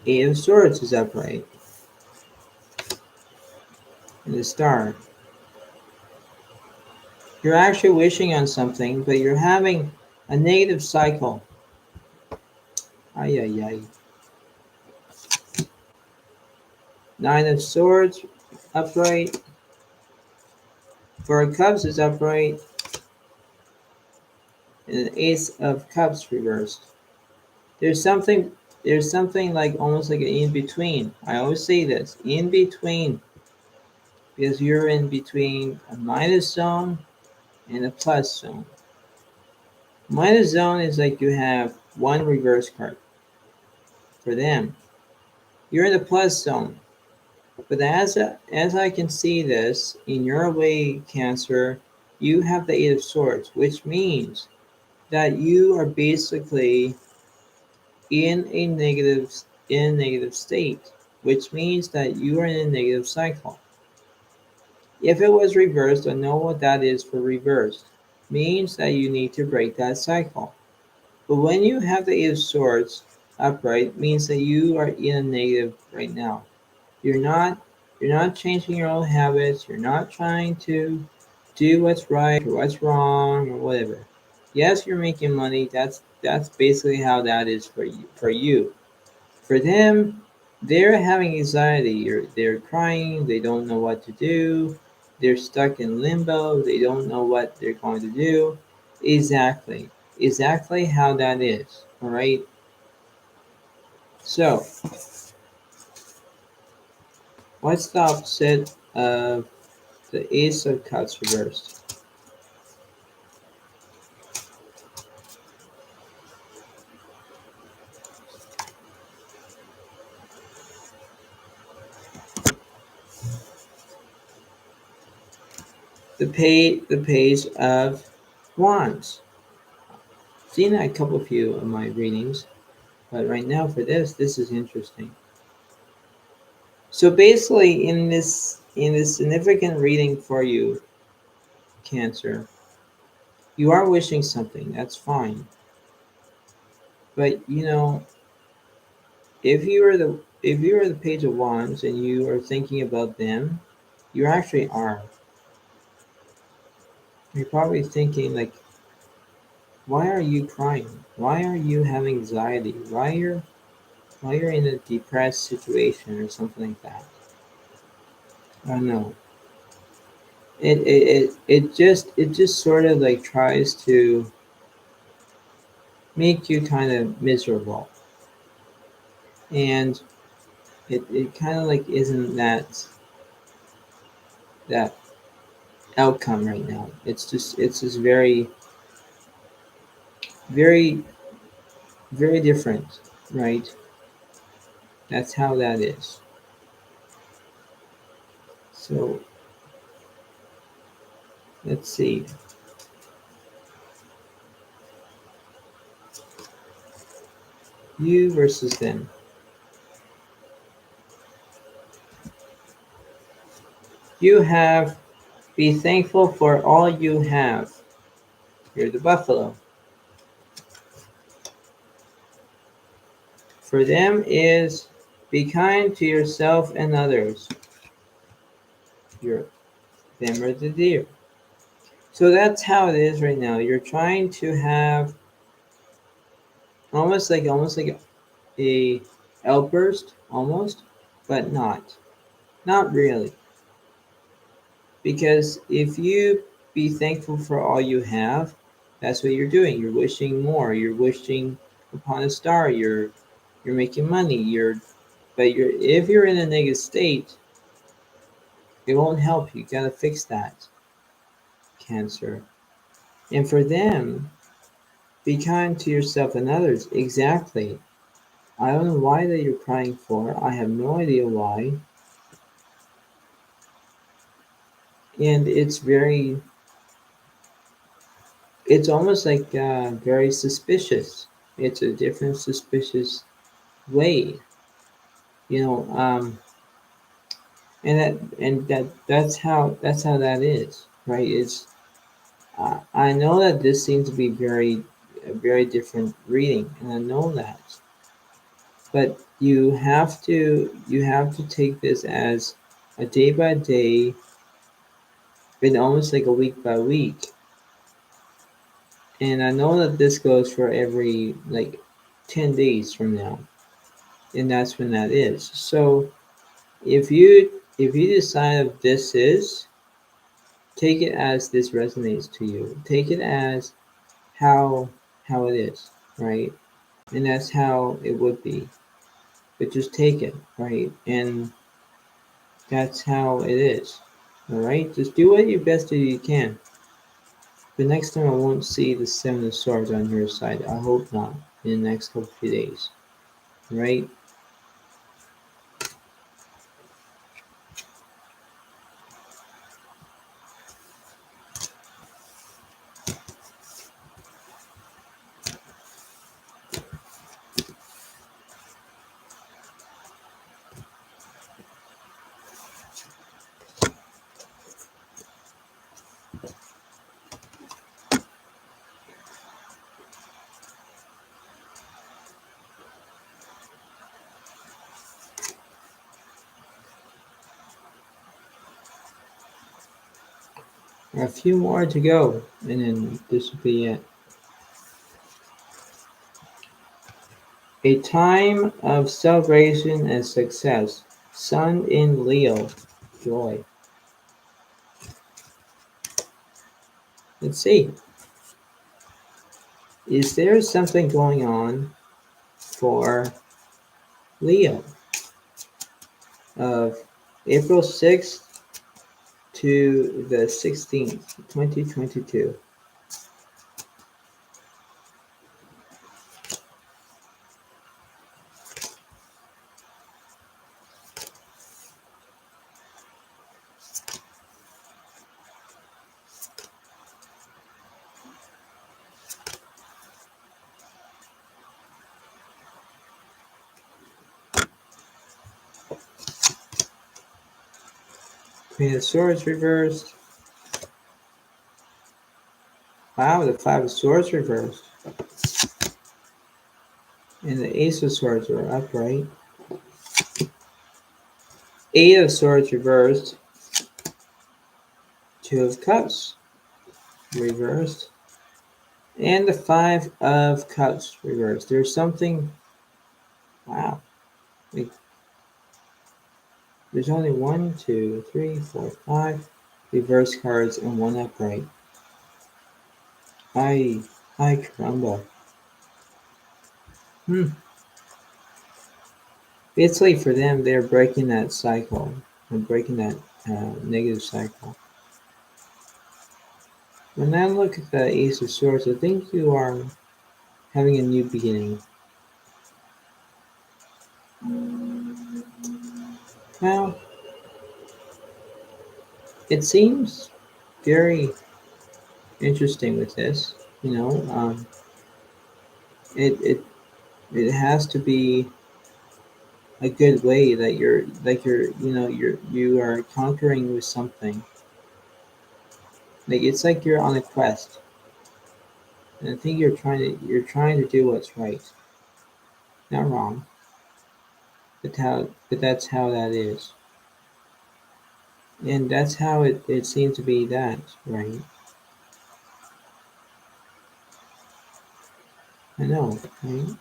Speaker 1: Eight of Swords is upright. And the Star. You're actually wishing on something, but you're having a negative cycle. Ay, ay, ay. Nine of Swords upright. Four of Cups is upright. And the Ace of Cups reversed. There's something like almost like an in-between. I always say this, in-between. Because you're in between a minus zone and a plus zone. Minus zone is like you have one reverse card for them. You're in the plus zone. But as I can see this, in your way, Cancer, you have the Eight of Swords, which means that you are basically in a negative state, which means that you are in a negative cycle. If it was reversed, I know what that is for reversed. Means that you need to break that cycle. But when you have the Eight of Swords upright, means that you are in a negative right now. You're not changing your own habits. You're not trying to do what's right or what's wrong or whatever. Yes, you're making money. That's basically how that is for you. For them, they're having anxiety. They're crying. They don't know what to do. They're stuck in limbo. They don't know what they're going to do. Exactly how that is. All right. So, what's the opposite of the Ace of Cups reversed? The Page of Wands. Seen a couple few of my readings, but right now for this is interesting. So basically, in this significant reading for you, Cancer, you are wishing something. That's fine, but if you are the Page of Wands and you are thinking about them, you actually are. You're probably thinking like, why are you crying? Why are you having anxiety? Why you're in a depressed situation or something like that? I don't know. It just sort of like tries to make you kind of miserable, and it kind of like isn't that outcome right now. It's just very very different, right? That's how that is. So let's see. You versus them. You have, be thankful for all you have. You're the Buffalo. For them is, be kind to yourself and others. You're them are the Deer. So that's how it is right now. You're trying to have almost like a outburst, almost, but not really. Because if you be thankful for all you have, that's what you're doing. You're wishing more. You're wishing upon a star. You're making money. You're if you're in a negative state, it won't help you. You gotta fix that, Cancer. And for them, be kind to yourself and others. Exactly. I don't know why that you're crying for. I have no idea why. And it's almost like very suspicious. It's a different suspicious way, you know. That's how that is, right? It's I know that this seems to be a very different reading, and I know that, but you have to take this as a day by day, and almost like a week by week. And I know that this goes for every like 10 days from now, and that's when that is. So if you decide if this is, take it as this resonates to you. Take it as how it is, right? And that's how it would be. But just take it, right? And that's how it is. All right? Just do what you best do you can. But next time I won't see the Seven of Swords on your side. I hope not in the next couple of days. Right? A few more to go, and then this will be it. A time of celebration and success. Sun in Leo. Joy. Let's see. Is there something going on for Leo of April 6th to the 16th, 2022? Queen of Swords reversed. Wow, the Five of Swords reversed. And the Ace of Swords are upright. Eight of Swords reversed. Two of Cups reversed. And the Five of Cups reversed. There's something. Wow. Like, there's only 1, 2, 3, 4, 5 reverse cards and one upright. Ay caramba. Basically, for them, they're breaking that cycle and breaking that negative cycle. When I look at the Ace of Swords, I think you are having a new beginning. Now, it seems very interesting with this. You know, it has to be a good way that you are conquering with something. Like it's like you're on a quest, and I think you're trying to do what's right. Not wrong, but that's how that is, and that's how it seems to be that right. I know, right?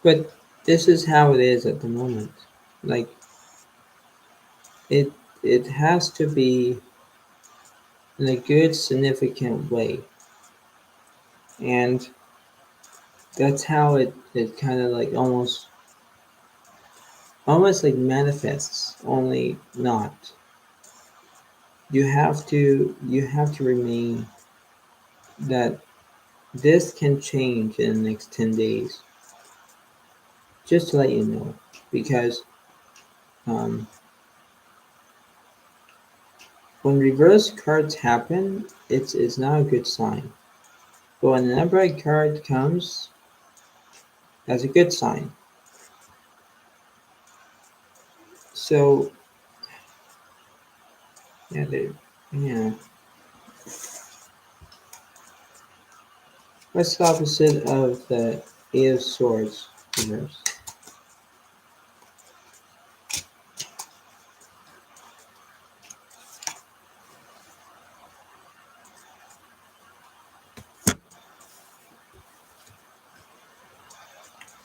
Speaker 1: But this is how it is at the moment. Like it it has to be in a good significant way. And that's how it kind of like almost like manifests, only not. You have to remain that this can change in the next 10 days, just to let you know, because um, when reverse cards happen, it's not a good sign. But when an upright card comes, that's a good sign. So yeah, yeah. What's the opposite of the Eight of Swords reverse?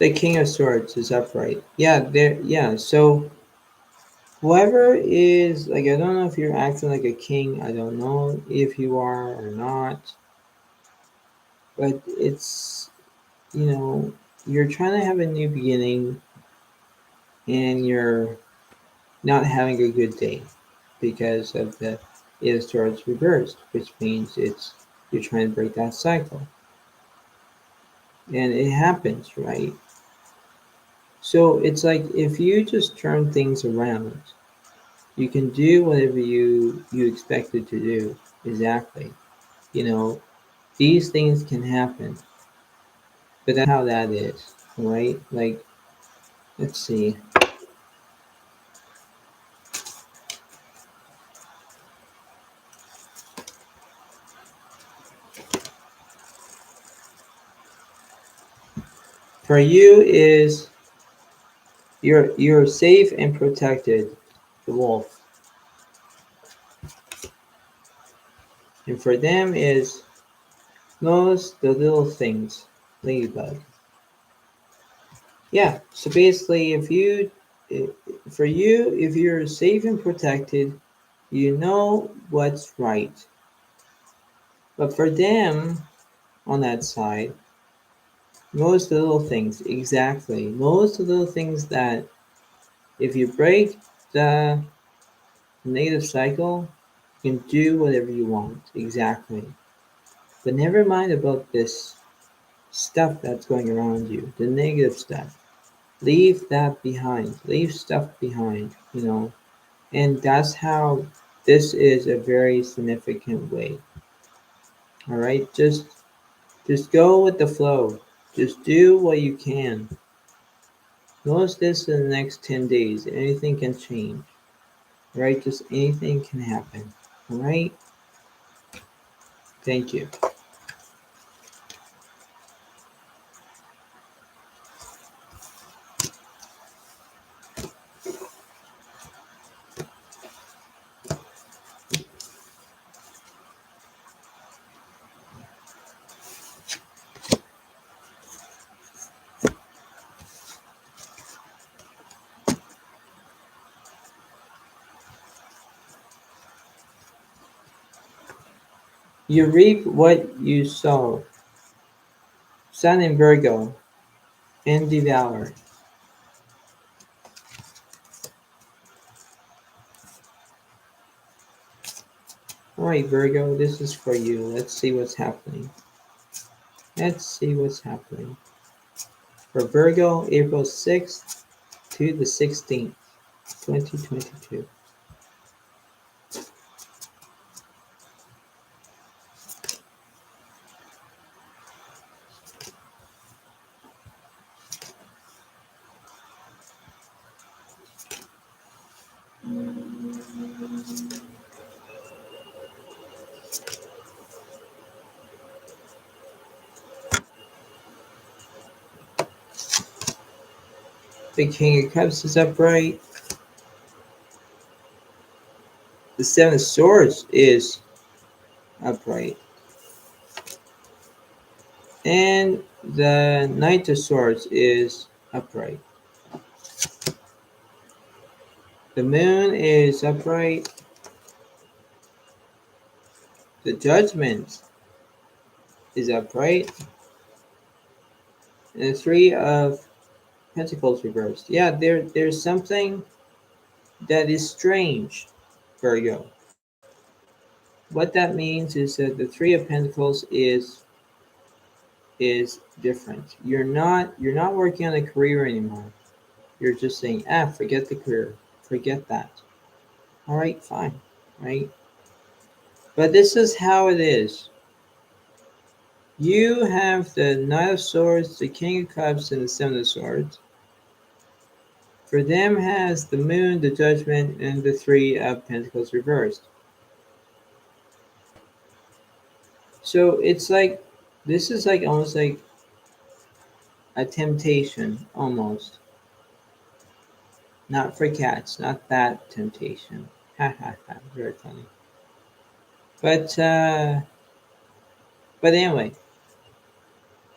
Speaker 1: The King of Swords is upright. Yeah, there. Yeah. So whoever is like, I don't know if you're acting like a king. I don't know if you are or not. But it's, you're trying to have a new beginning, and you're not having a good day because of the Eight of Swords reversed, which means you're trying to break that cycle, and it happens, right? So it's like if you just turn things around, you can do whatever you expected to do. Exactly. You know, these things can happen, but that's how that is, right? Like, let's see. For you is you're safe and protected, the wolf. And for them is knows the little things, ladybug. Yeah. So basically, for you, if you're safe and protected, you know what's right. But for them, on that side, most little things, exactly. Most little things that if you break the negative cycle, you can do whatever you want. Exactly. But never mind about this stuff that's going around you, the negative stuff. Leave that behind. Leave stuff behind, And that's how this is a very significant way. All right? Just go with the flow. Just do what you can. Notice this in the next 10 days. Anything can change. Right? Just anything can happen. All right? Thank you. You reap what you sow. Sun in Virgo and devour. All right, Virgo, this is for you. Let's see what's happening. Let's see what's happening. For Virgo, April 6th to the 16th, 2022. The King of Cups is upright. The Seven of Swords is upright. And the Knight of Swords is upright. The moon is upright. The judgment is upright. And the three of pentacles reversed. Yeah, there's something that is strange, Virgo. What that means is that the three of pentacles is different. You're not working on a career anymore. You're just saying, forget the career. Forget that. All right, fine. Right? But this is how it is. You have the Knight of Swords, the King of Cups, and the Seven of Swords. For them has the Moon, the Judgment, and the Three of Pentacles reversed. So it's like, this is like almost like a temptation, almost. Not for cats, not that temptation. Ha ha ha, very funny. But anyway,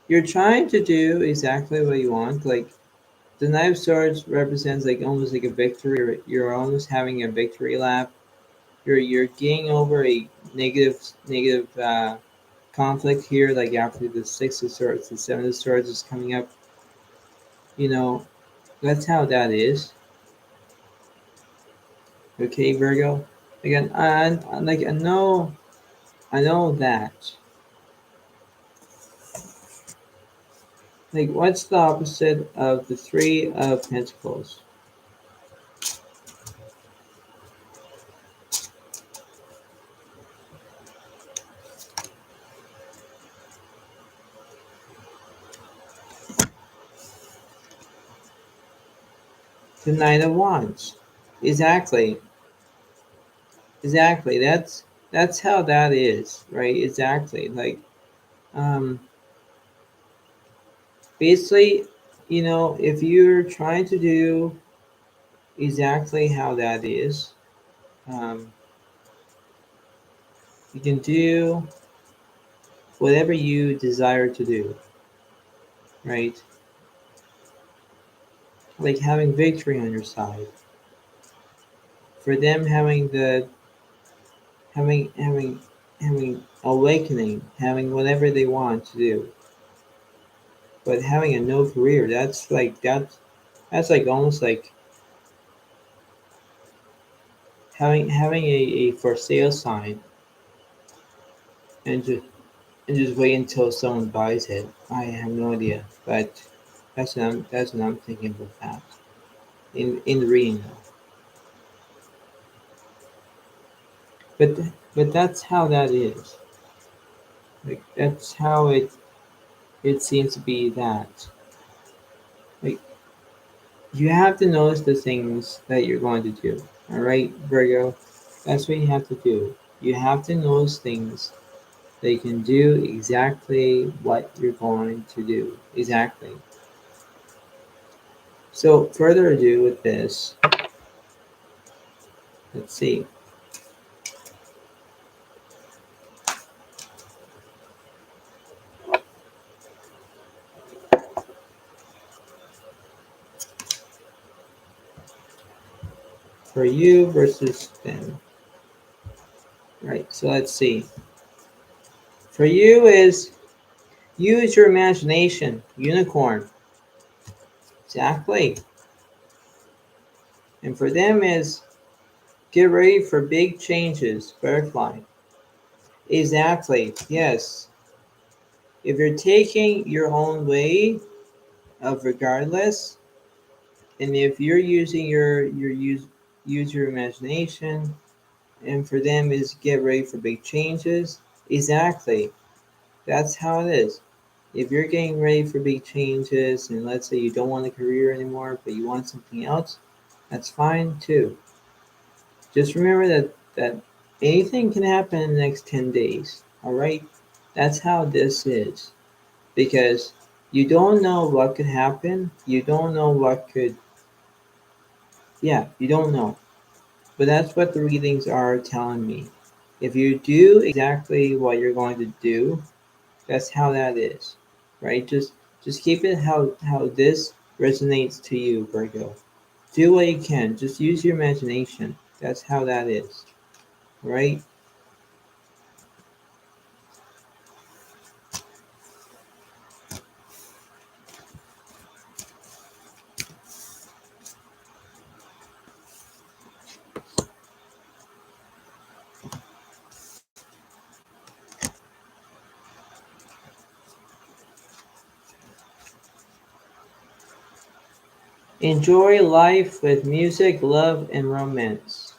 Speaker 1: you're trying to do exactly what you want. Like, the Knight of Swords represents like almost like a victory. You're almost having a victory lap. You're getting over a negative conflict here. Like after the Six of Swords, the Seven of Swords is coming up. You know, that's how that is. Okay, Virgo. Again, like I know that. Like, what's the opposite of the Three of Pentacles? The Knight of Wands. Exactly. Exactly. That's how that is, right? Exactly. Like, um, basically, if you're trying to do exactly how that is, um, you can do whatever you desire to do, right? Like having victory on your side. For them having the having awakening, having whatever they want to do. But having a no career, that's like almost like having a for sale sign and just wait until someone buys it. I have no idea, but that's what I'm thinking about that in the reading though. But that's how that is. Like that's how it seems to be that. Like, you have to notice the things that you're going to do. All right, Virgo, that's what you have to do. You have to notice things that you can do exactly what you're going to do. Exactly. So, further ado with this, let's see. For you versus them. Right, so let's see. For you is use your imagination, unicorn. Exactly. And for them is get ready for big changes, butterfly. Exactly, yes. If you're taking your own way of regardless, and if you're using your use your imagination, and for them is get ready for big changes, exactly. That's how it is. If you're getting ready for big changes, and let's say you don't want a career anymore, but you want something else, that's fine too. Just remember that anything can happen in the next 10 days. All right, that's how this is. Because you don't know what could happen. You don't know what could, yeah, you don't know. But that's what the readings are telling me. If you do exactly what you're going to do, that's how that is, right? Just keep it how this resonates to you, Virgo. Do what you can. Just use your imagination. That's how that is, right? Enjoy life with music, love, and romance.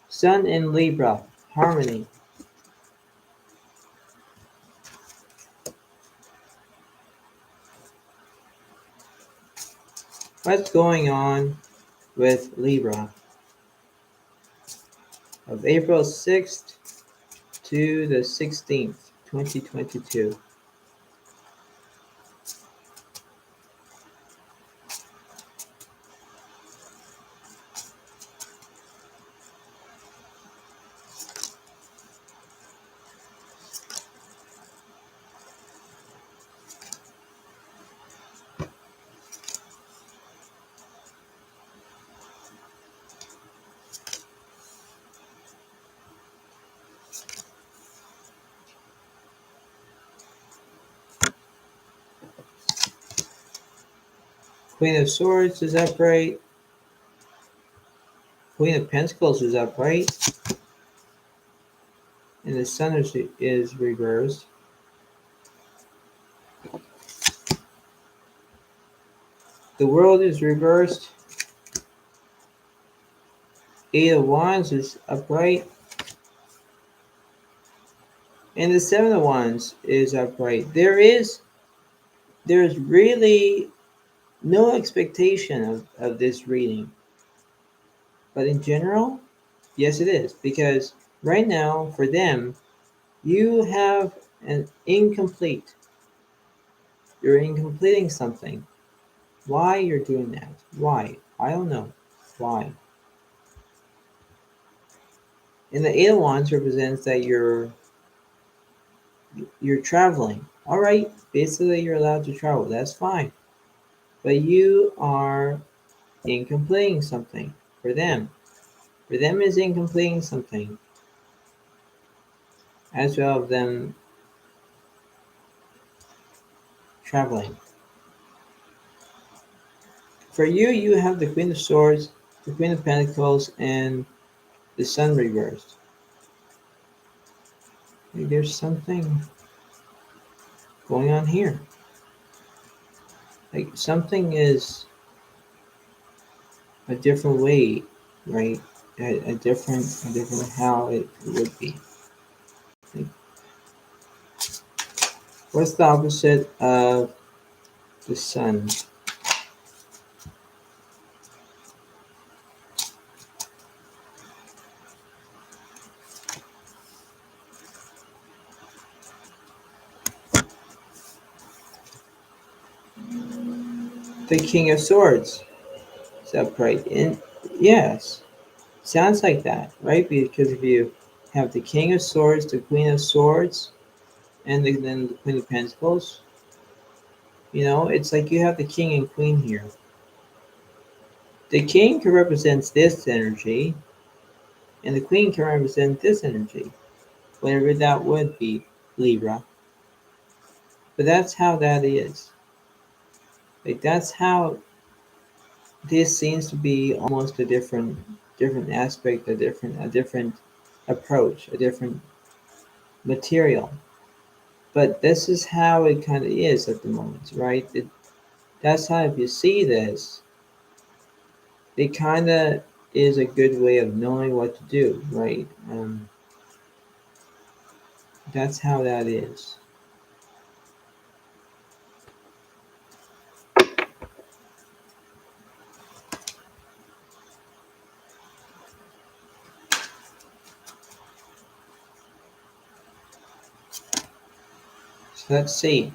Speaker 1: Sun in Libra, harmony. What's going on with Libra of April 6th to the 16th, 2022? Queen of Swords is upright. Queen of Pentacles is upright. And the Sun is reversed. The World is reversed. Eight of Wands is upright. And the Seven of Wands is upright. There's really no expectation of this reading. But in general, yes it is. Because right now, for them, you have an incomplete. You're incompleting something. Why you're doing that? Why? I don't know. Why? And the Eight of Wands represents that you're traveling. All right, basically you're allowed to travel. That's fine. But you are incompleting something for them. For them is incompleting something. As well as them traveling. For you, you have the Queen of Swords, the Queen of Pentacles, and the Sun reversed. Like there's something going on here. Like something is a different way, right? A different how it would be. Like, what's the opposite of the Sun? The King of Swords is upright. And yes, sounds like that, right? Because if you have the King of Swords, the Queen of Swords, and then the Queen of Pentacles, it's like you have the King and Queen here. The King can represent this energy, and the Queen can represent this energy, whatever that would be, Libra. But that's how that is. Like that's how this seems to be almost a different aspect, a different approach, a different material. But this is how it kind of is at the moment, right? That's how if you see this, it kind of is a good way of knowing what to do, right? That's how that is. So let's see.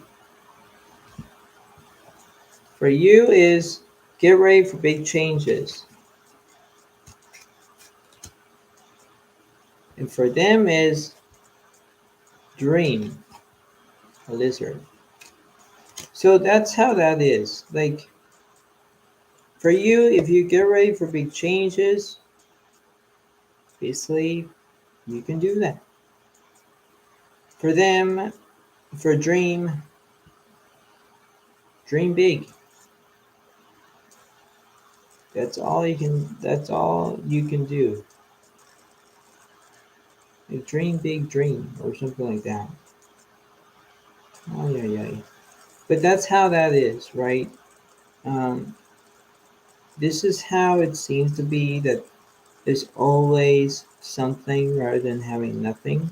Speaker 1: For you is get ready for big changes. And for them is dream, a lizard. So that's how that is. Like For you, if you get ready for big changes, basically, you can do that. For them, for dream big. That's all you can do. A dream big dream or something like that. Oh yeah, yeah. But that's how that is, right? Um, this is how it seems to be, that there's always something rather than having nothing.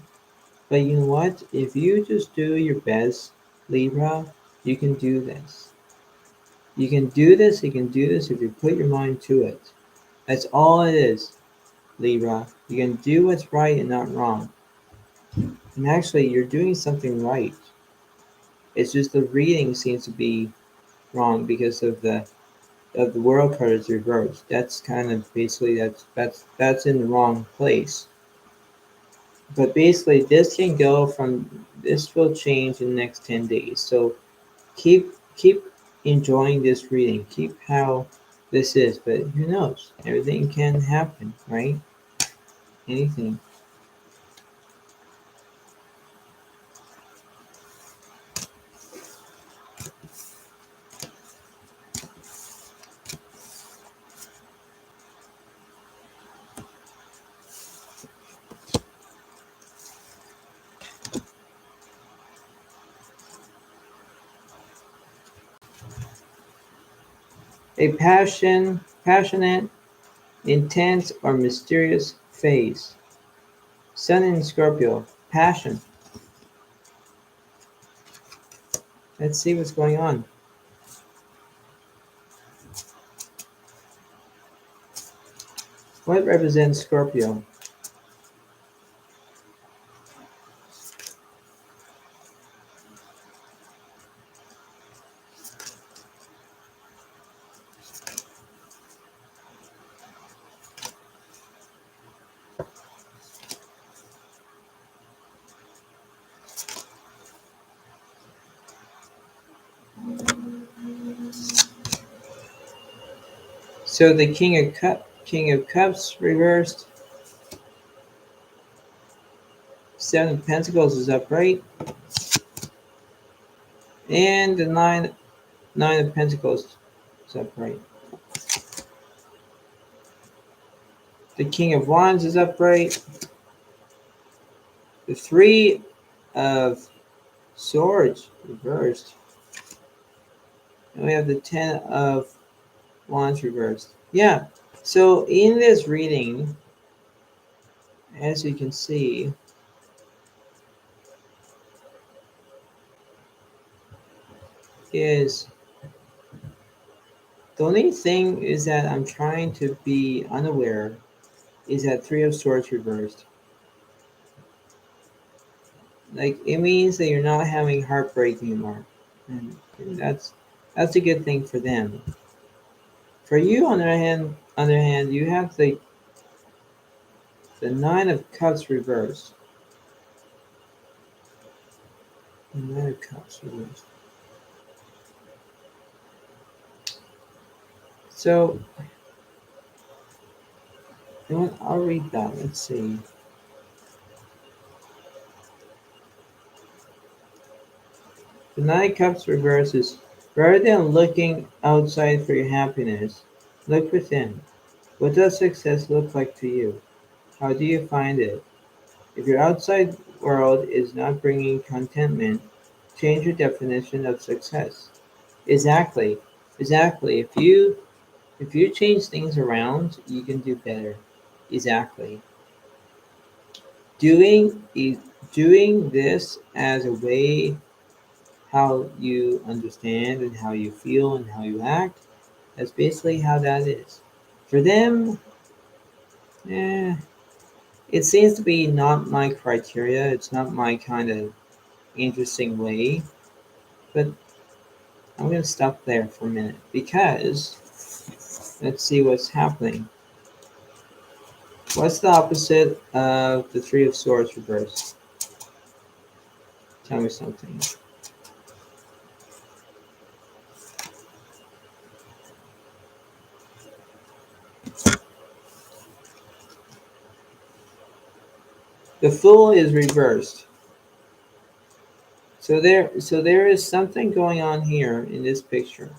Speaker 1: But you know what? If you just do your best, Libra, you can do this. You can do this, you can do this if you put your mind to it. That's all it is, Libra. You can do what's right and not wrong. And actually, you're doing something right. It's just the reading seems to be wrong because of the world card is reversed. That's kind of basically that's in the wrong place. But basically, this will change in the next 10 days. So keep enjoying this reading. Keep how this is. But who knows? Everything can happen, right? Anything. A passionate, intense, or mysterious phase. Sun in Scorpio. Passion. Let's see what's going on. What represents Scorpio? So the King of Cups reversed. Seven of Pentacles is upright, and the Nine of Pentacles is upright. The King of Wands is upright. The Three of Swords reversed, and we have the Ten of Wands reversed. Yeah. So in this reading, as you can see, is the only thing is that I'm trying to be unaware is that Three of Swords reversed. Like it means that you're not having heartbreak anymore, and that's a good thing for them. For you, on the other hand, you have the Nine of Cups reversed. The Nine of Cups reversed. So, you know what? I'll read that. Let's see. The Nine of Cups reverses. Rather than looking outside for your happiness, look within. What does success look like to you? How do you find it? If your outside world is not bringing contentment, change your definition of success. Exactly. Exactly. If you change things around, you can do better. Exactly. Doing doing this as a way how you understand and how you feel and how you act, that's basically how that is. For them, eh, it seems to be not my criteria. It's not my kind of interesting way. But I'm going to stop there for a minute because let's see what's happening. What's the opposite of the Three of Swords reversed? Tell me something. The Fool is reversed. So there is something going on here in this picture.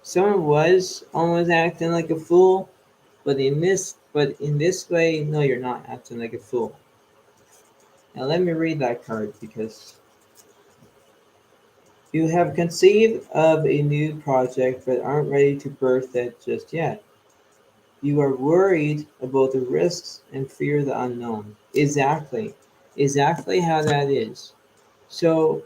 Speaker 1: Someone was almost acting like a fool, but in this way, no, you're not acting like a fool. Now let me read that card, because you have conceived of a new project but aren't ready to birth it just yet. You are worried about the risks and fear the unknown. Exactly how that is. So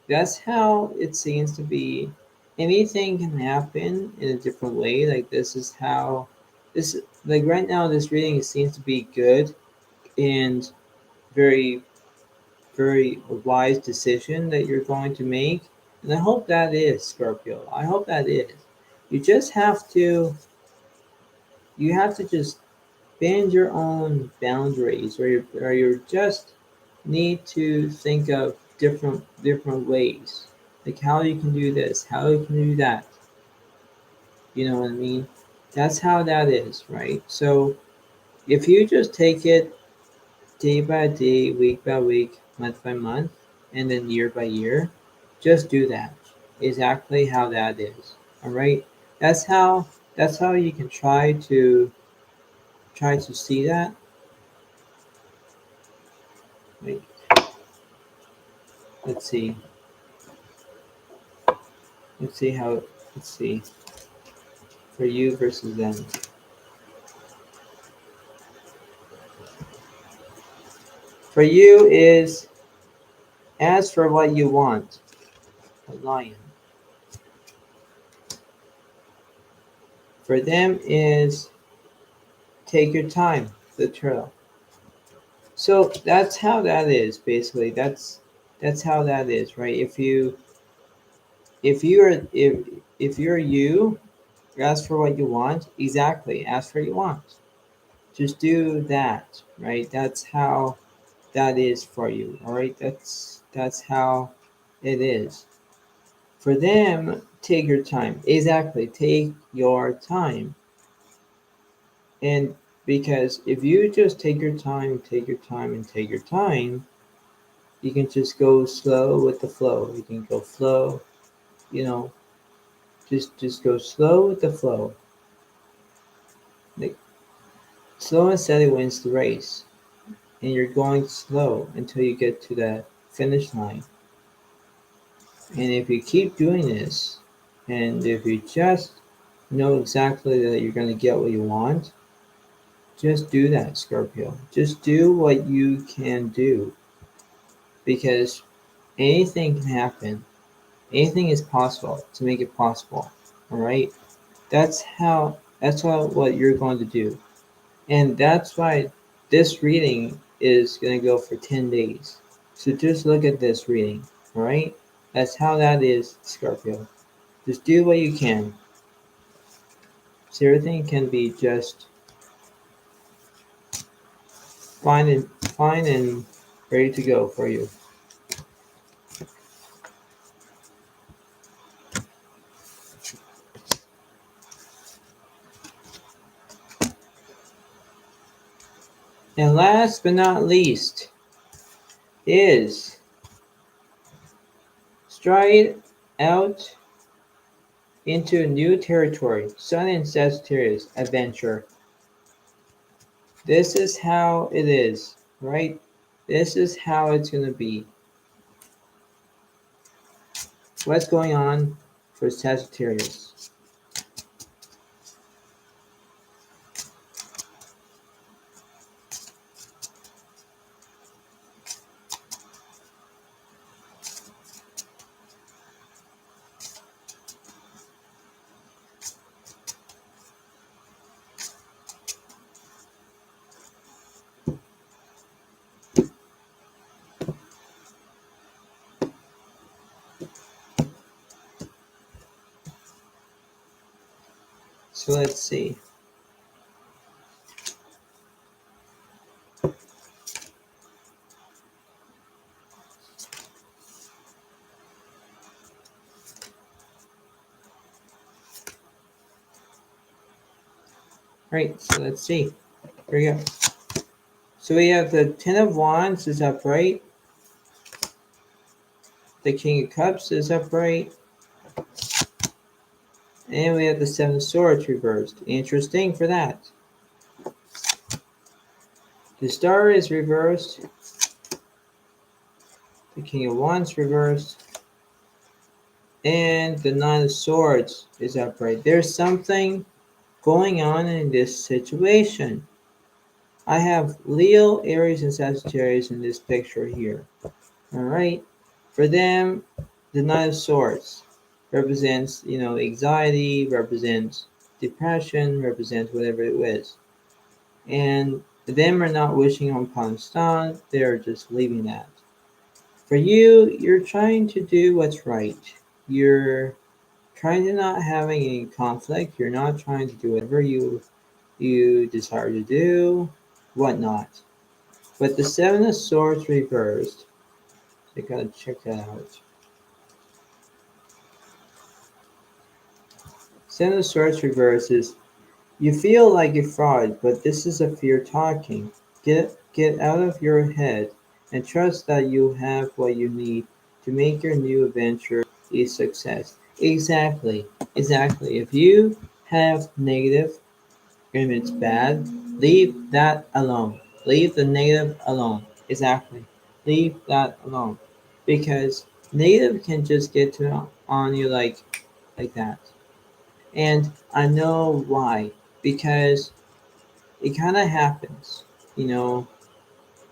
Speaker 1: that's how it seems to be. Anything can happen in a different way. Like this is how this like right now this reading seems to be good and very very wise decision that you're going to make. And I hope that is, Scorpio. I hope that is. You just have to just bend your own boundaries, or you just need to think of different ways, like how you can do this, how you can do that. You know what I mean? That's how that is, right? So if you just take it day by day, week by week, month by month, and then year by year, just do that. Exactly how that is. All right? That's how you can try to see that. Wait, let's see. Let's see how let's see for you versus them. For you is ask for what you want. A lion. For them is take your time. The turtle. So that's how that is basically. That's how that is, right? If you're you, ask for what you want. Exactly, ask for what you want. Just do that, right? That's how that is for you. All right, that's how it is. For them, take your time. Exactly, take your time. And because if you just take your time, take your time, and take your time, you can just go slow with the flow. You can go flow, you know, just go slow with the flow. Like slow and steady wins the race. And you're going slow until you get to that finish line. And if you keep doing this, and if you just know exactly that you're going to get what you want, just do that, Scorpio. Just do what you can do, because anything can happen. Anything is possible to make it possible. All right? That's how what you're going to do. And that's why this reading is going to go for 10 days. So just look at this reading, all right? That's how that is, Scorpio. Just do what you can. So everything can be just fine and ready to go for you. And last but not least is stride out into new territory. Sun and Sagittarius, adventure. This is how it is, right? This is how it's going to be. What's going on for Sagittarius? So let's see. Right, so let's see. Here we go. So we have the Ten of Wands is upright, the King of Cups is upright, and we have the Seven of Swords reversed. Interesting for that. The Star is reversed, the King of Wands reversed, and the Nine of Swords is upright. There's something going on in this situation. I have Leo, Aries, and Sagittarius in this picture here. Alright? For them, the Nine of Swords represents, anxiety, represents depression, represents whatever it is. And them are not wishing upon a star, they're just leaving that. For you, you're trying to do what's right. You're trying to not having any conflict. You're not trying to do whatever you desire to do, whatnot. But the Seven of Swords reversed, so you gotta check that out. Seven of Swords reverses. You feel like a fraud, but this is a fear talking. Get out of your head and trust that you have what you need to make your new adventure a success. Exactly, exactly. If you have negative and it's bad, leave that alone. Leave the negative alone. Exactly. Leave that alone. Because negative can just get to on you like that. And I know why. Because it kind of happens. You know,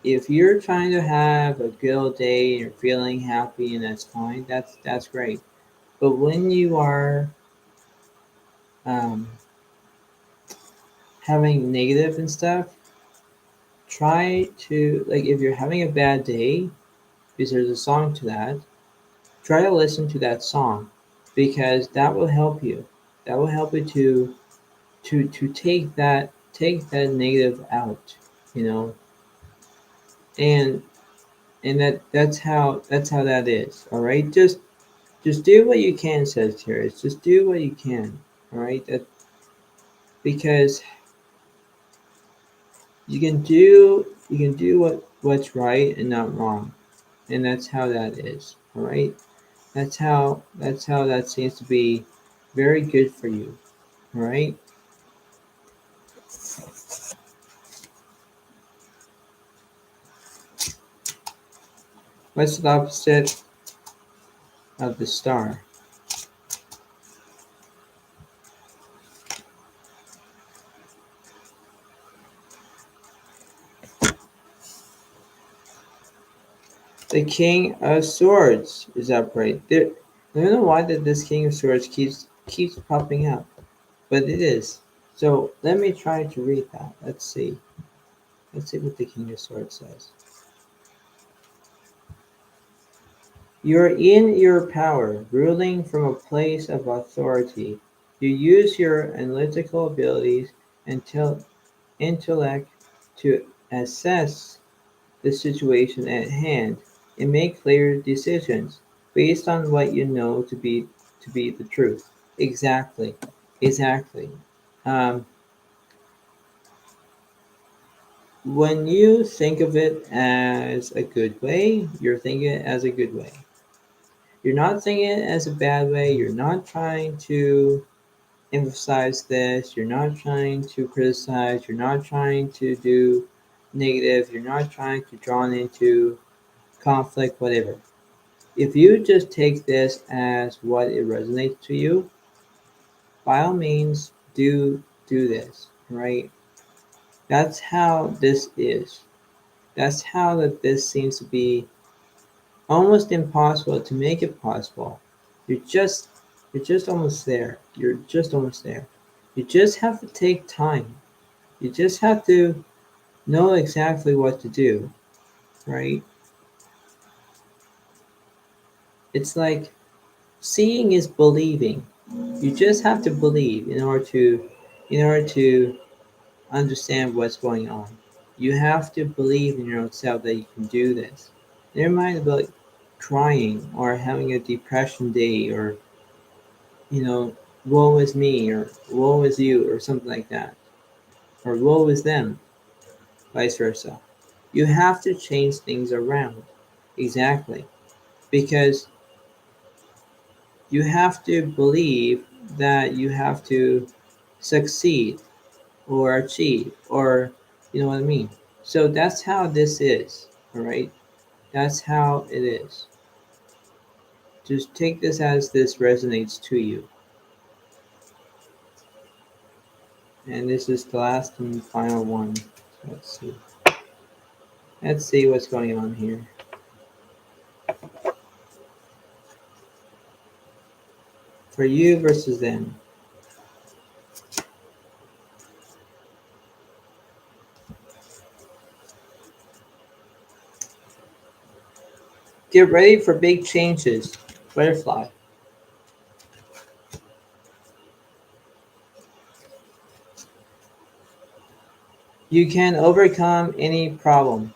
Speaker 1: if you're trying to have a good old day and you're feeling happy and that's fine, that's great. But when you are um, having negative and stuff, try to like if you're having a bad day, because there's a song to that, try to listen to that song because that will help you. That will help you to take that negative out, you know. And that's how that is. All right, just do what you can, Sagittarius. Just do what you can. All right, that because you can do what's right and not wrong, and that's how that is. All right, that's how that seems to be very good for you. All right. What's the opposite of the Star? The King of Swords is upright. I don't know why that this King of Swords keeps popping up, but it is. So let me try to read that. Let's see. Let's see what the King of Swords says. You're in your power, ruling from a place of authority. You use your analytical abilities and intellect to assess the situation at hand and make clear decisions based on what you know to be the truth. Exactly, exactly. Um, when you think of it as a good way, you're thinking it as a good way. You're not thinking it as a bad way. You're not trying to emphasize this. You're not trying to criticize. You're not trying to do negative. You're not trying to draw into conflict, whatever. If you just take this as what it resonates to you, by all means, do this, right? That's how this is. That's how that this seems to be almost impossible to make it possible. You're just you're just almost there. You're just almost there. You just have to take time. You just have to know exactly what to do, right? It's like seeing is believing. You just have to believe in order to understand what's going on. You have to believe in yourself that you can do this. Never mind about crying or having a depression day or woe is me or woe is you or something like that. Or woe is them, vice versa. You have to change things around. Exactly. Because you have to believe that you have to succeed or achieve, or you know what I mean. So that's how this is. All right. That's how it is. Just take this as this resonates to you. And this is the last and final one. So let's see. Let's see what's going on here. For you versus them. Get ready for big changes. Butterfly. You can overcome any problem.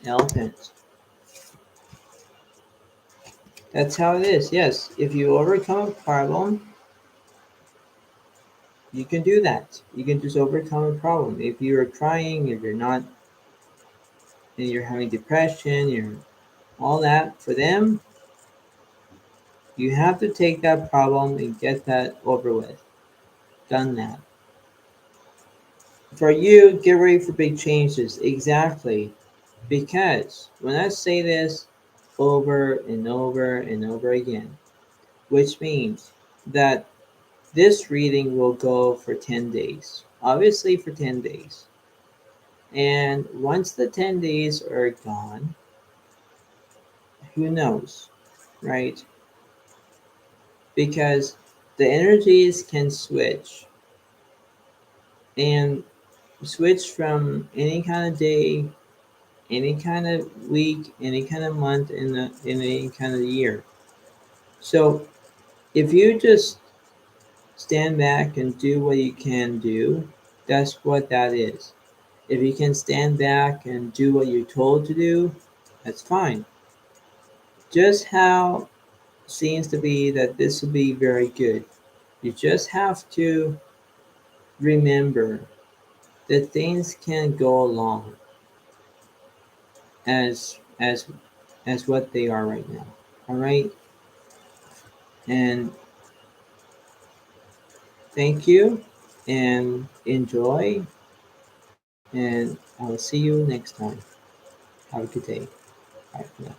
Speaker 1: Elephant. That's how it is. Yes. If you overcome a problem, you can do that. You can just overcome a problem. If you're crying, if you're not, and you're having depression, you're all that, for them, you have to take that problem and get that over with. Done that. For you, get ready for big changes. Exactly. Because when I say this over and over and over again, which means that this reading will go for 10 days. Obviously, for 10 days. And once the 10 days are gone, who knows, right? Because the energies can switch and switch from any kind of day, any kind of week, any kind of month, in any kind of year. So if you just stand back and do what you can do, that's what that is. If you can stand back and do what you're told to do, that's fine. Just how seems to be that this will be very good. You just have to remember that things can go along as what they are right now. All right, and thank you, and enjoy, and I will see you next time. Have a good day. Bye for now.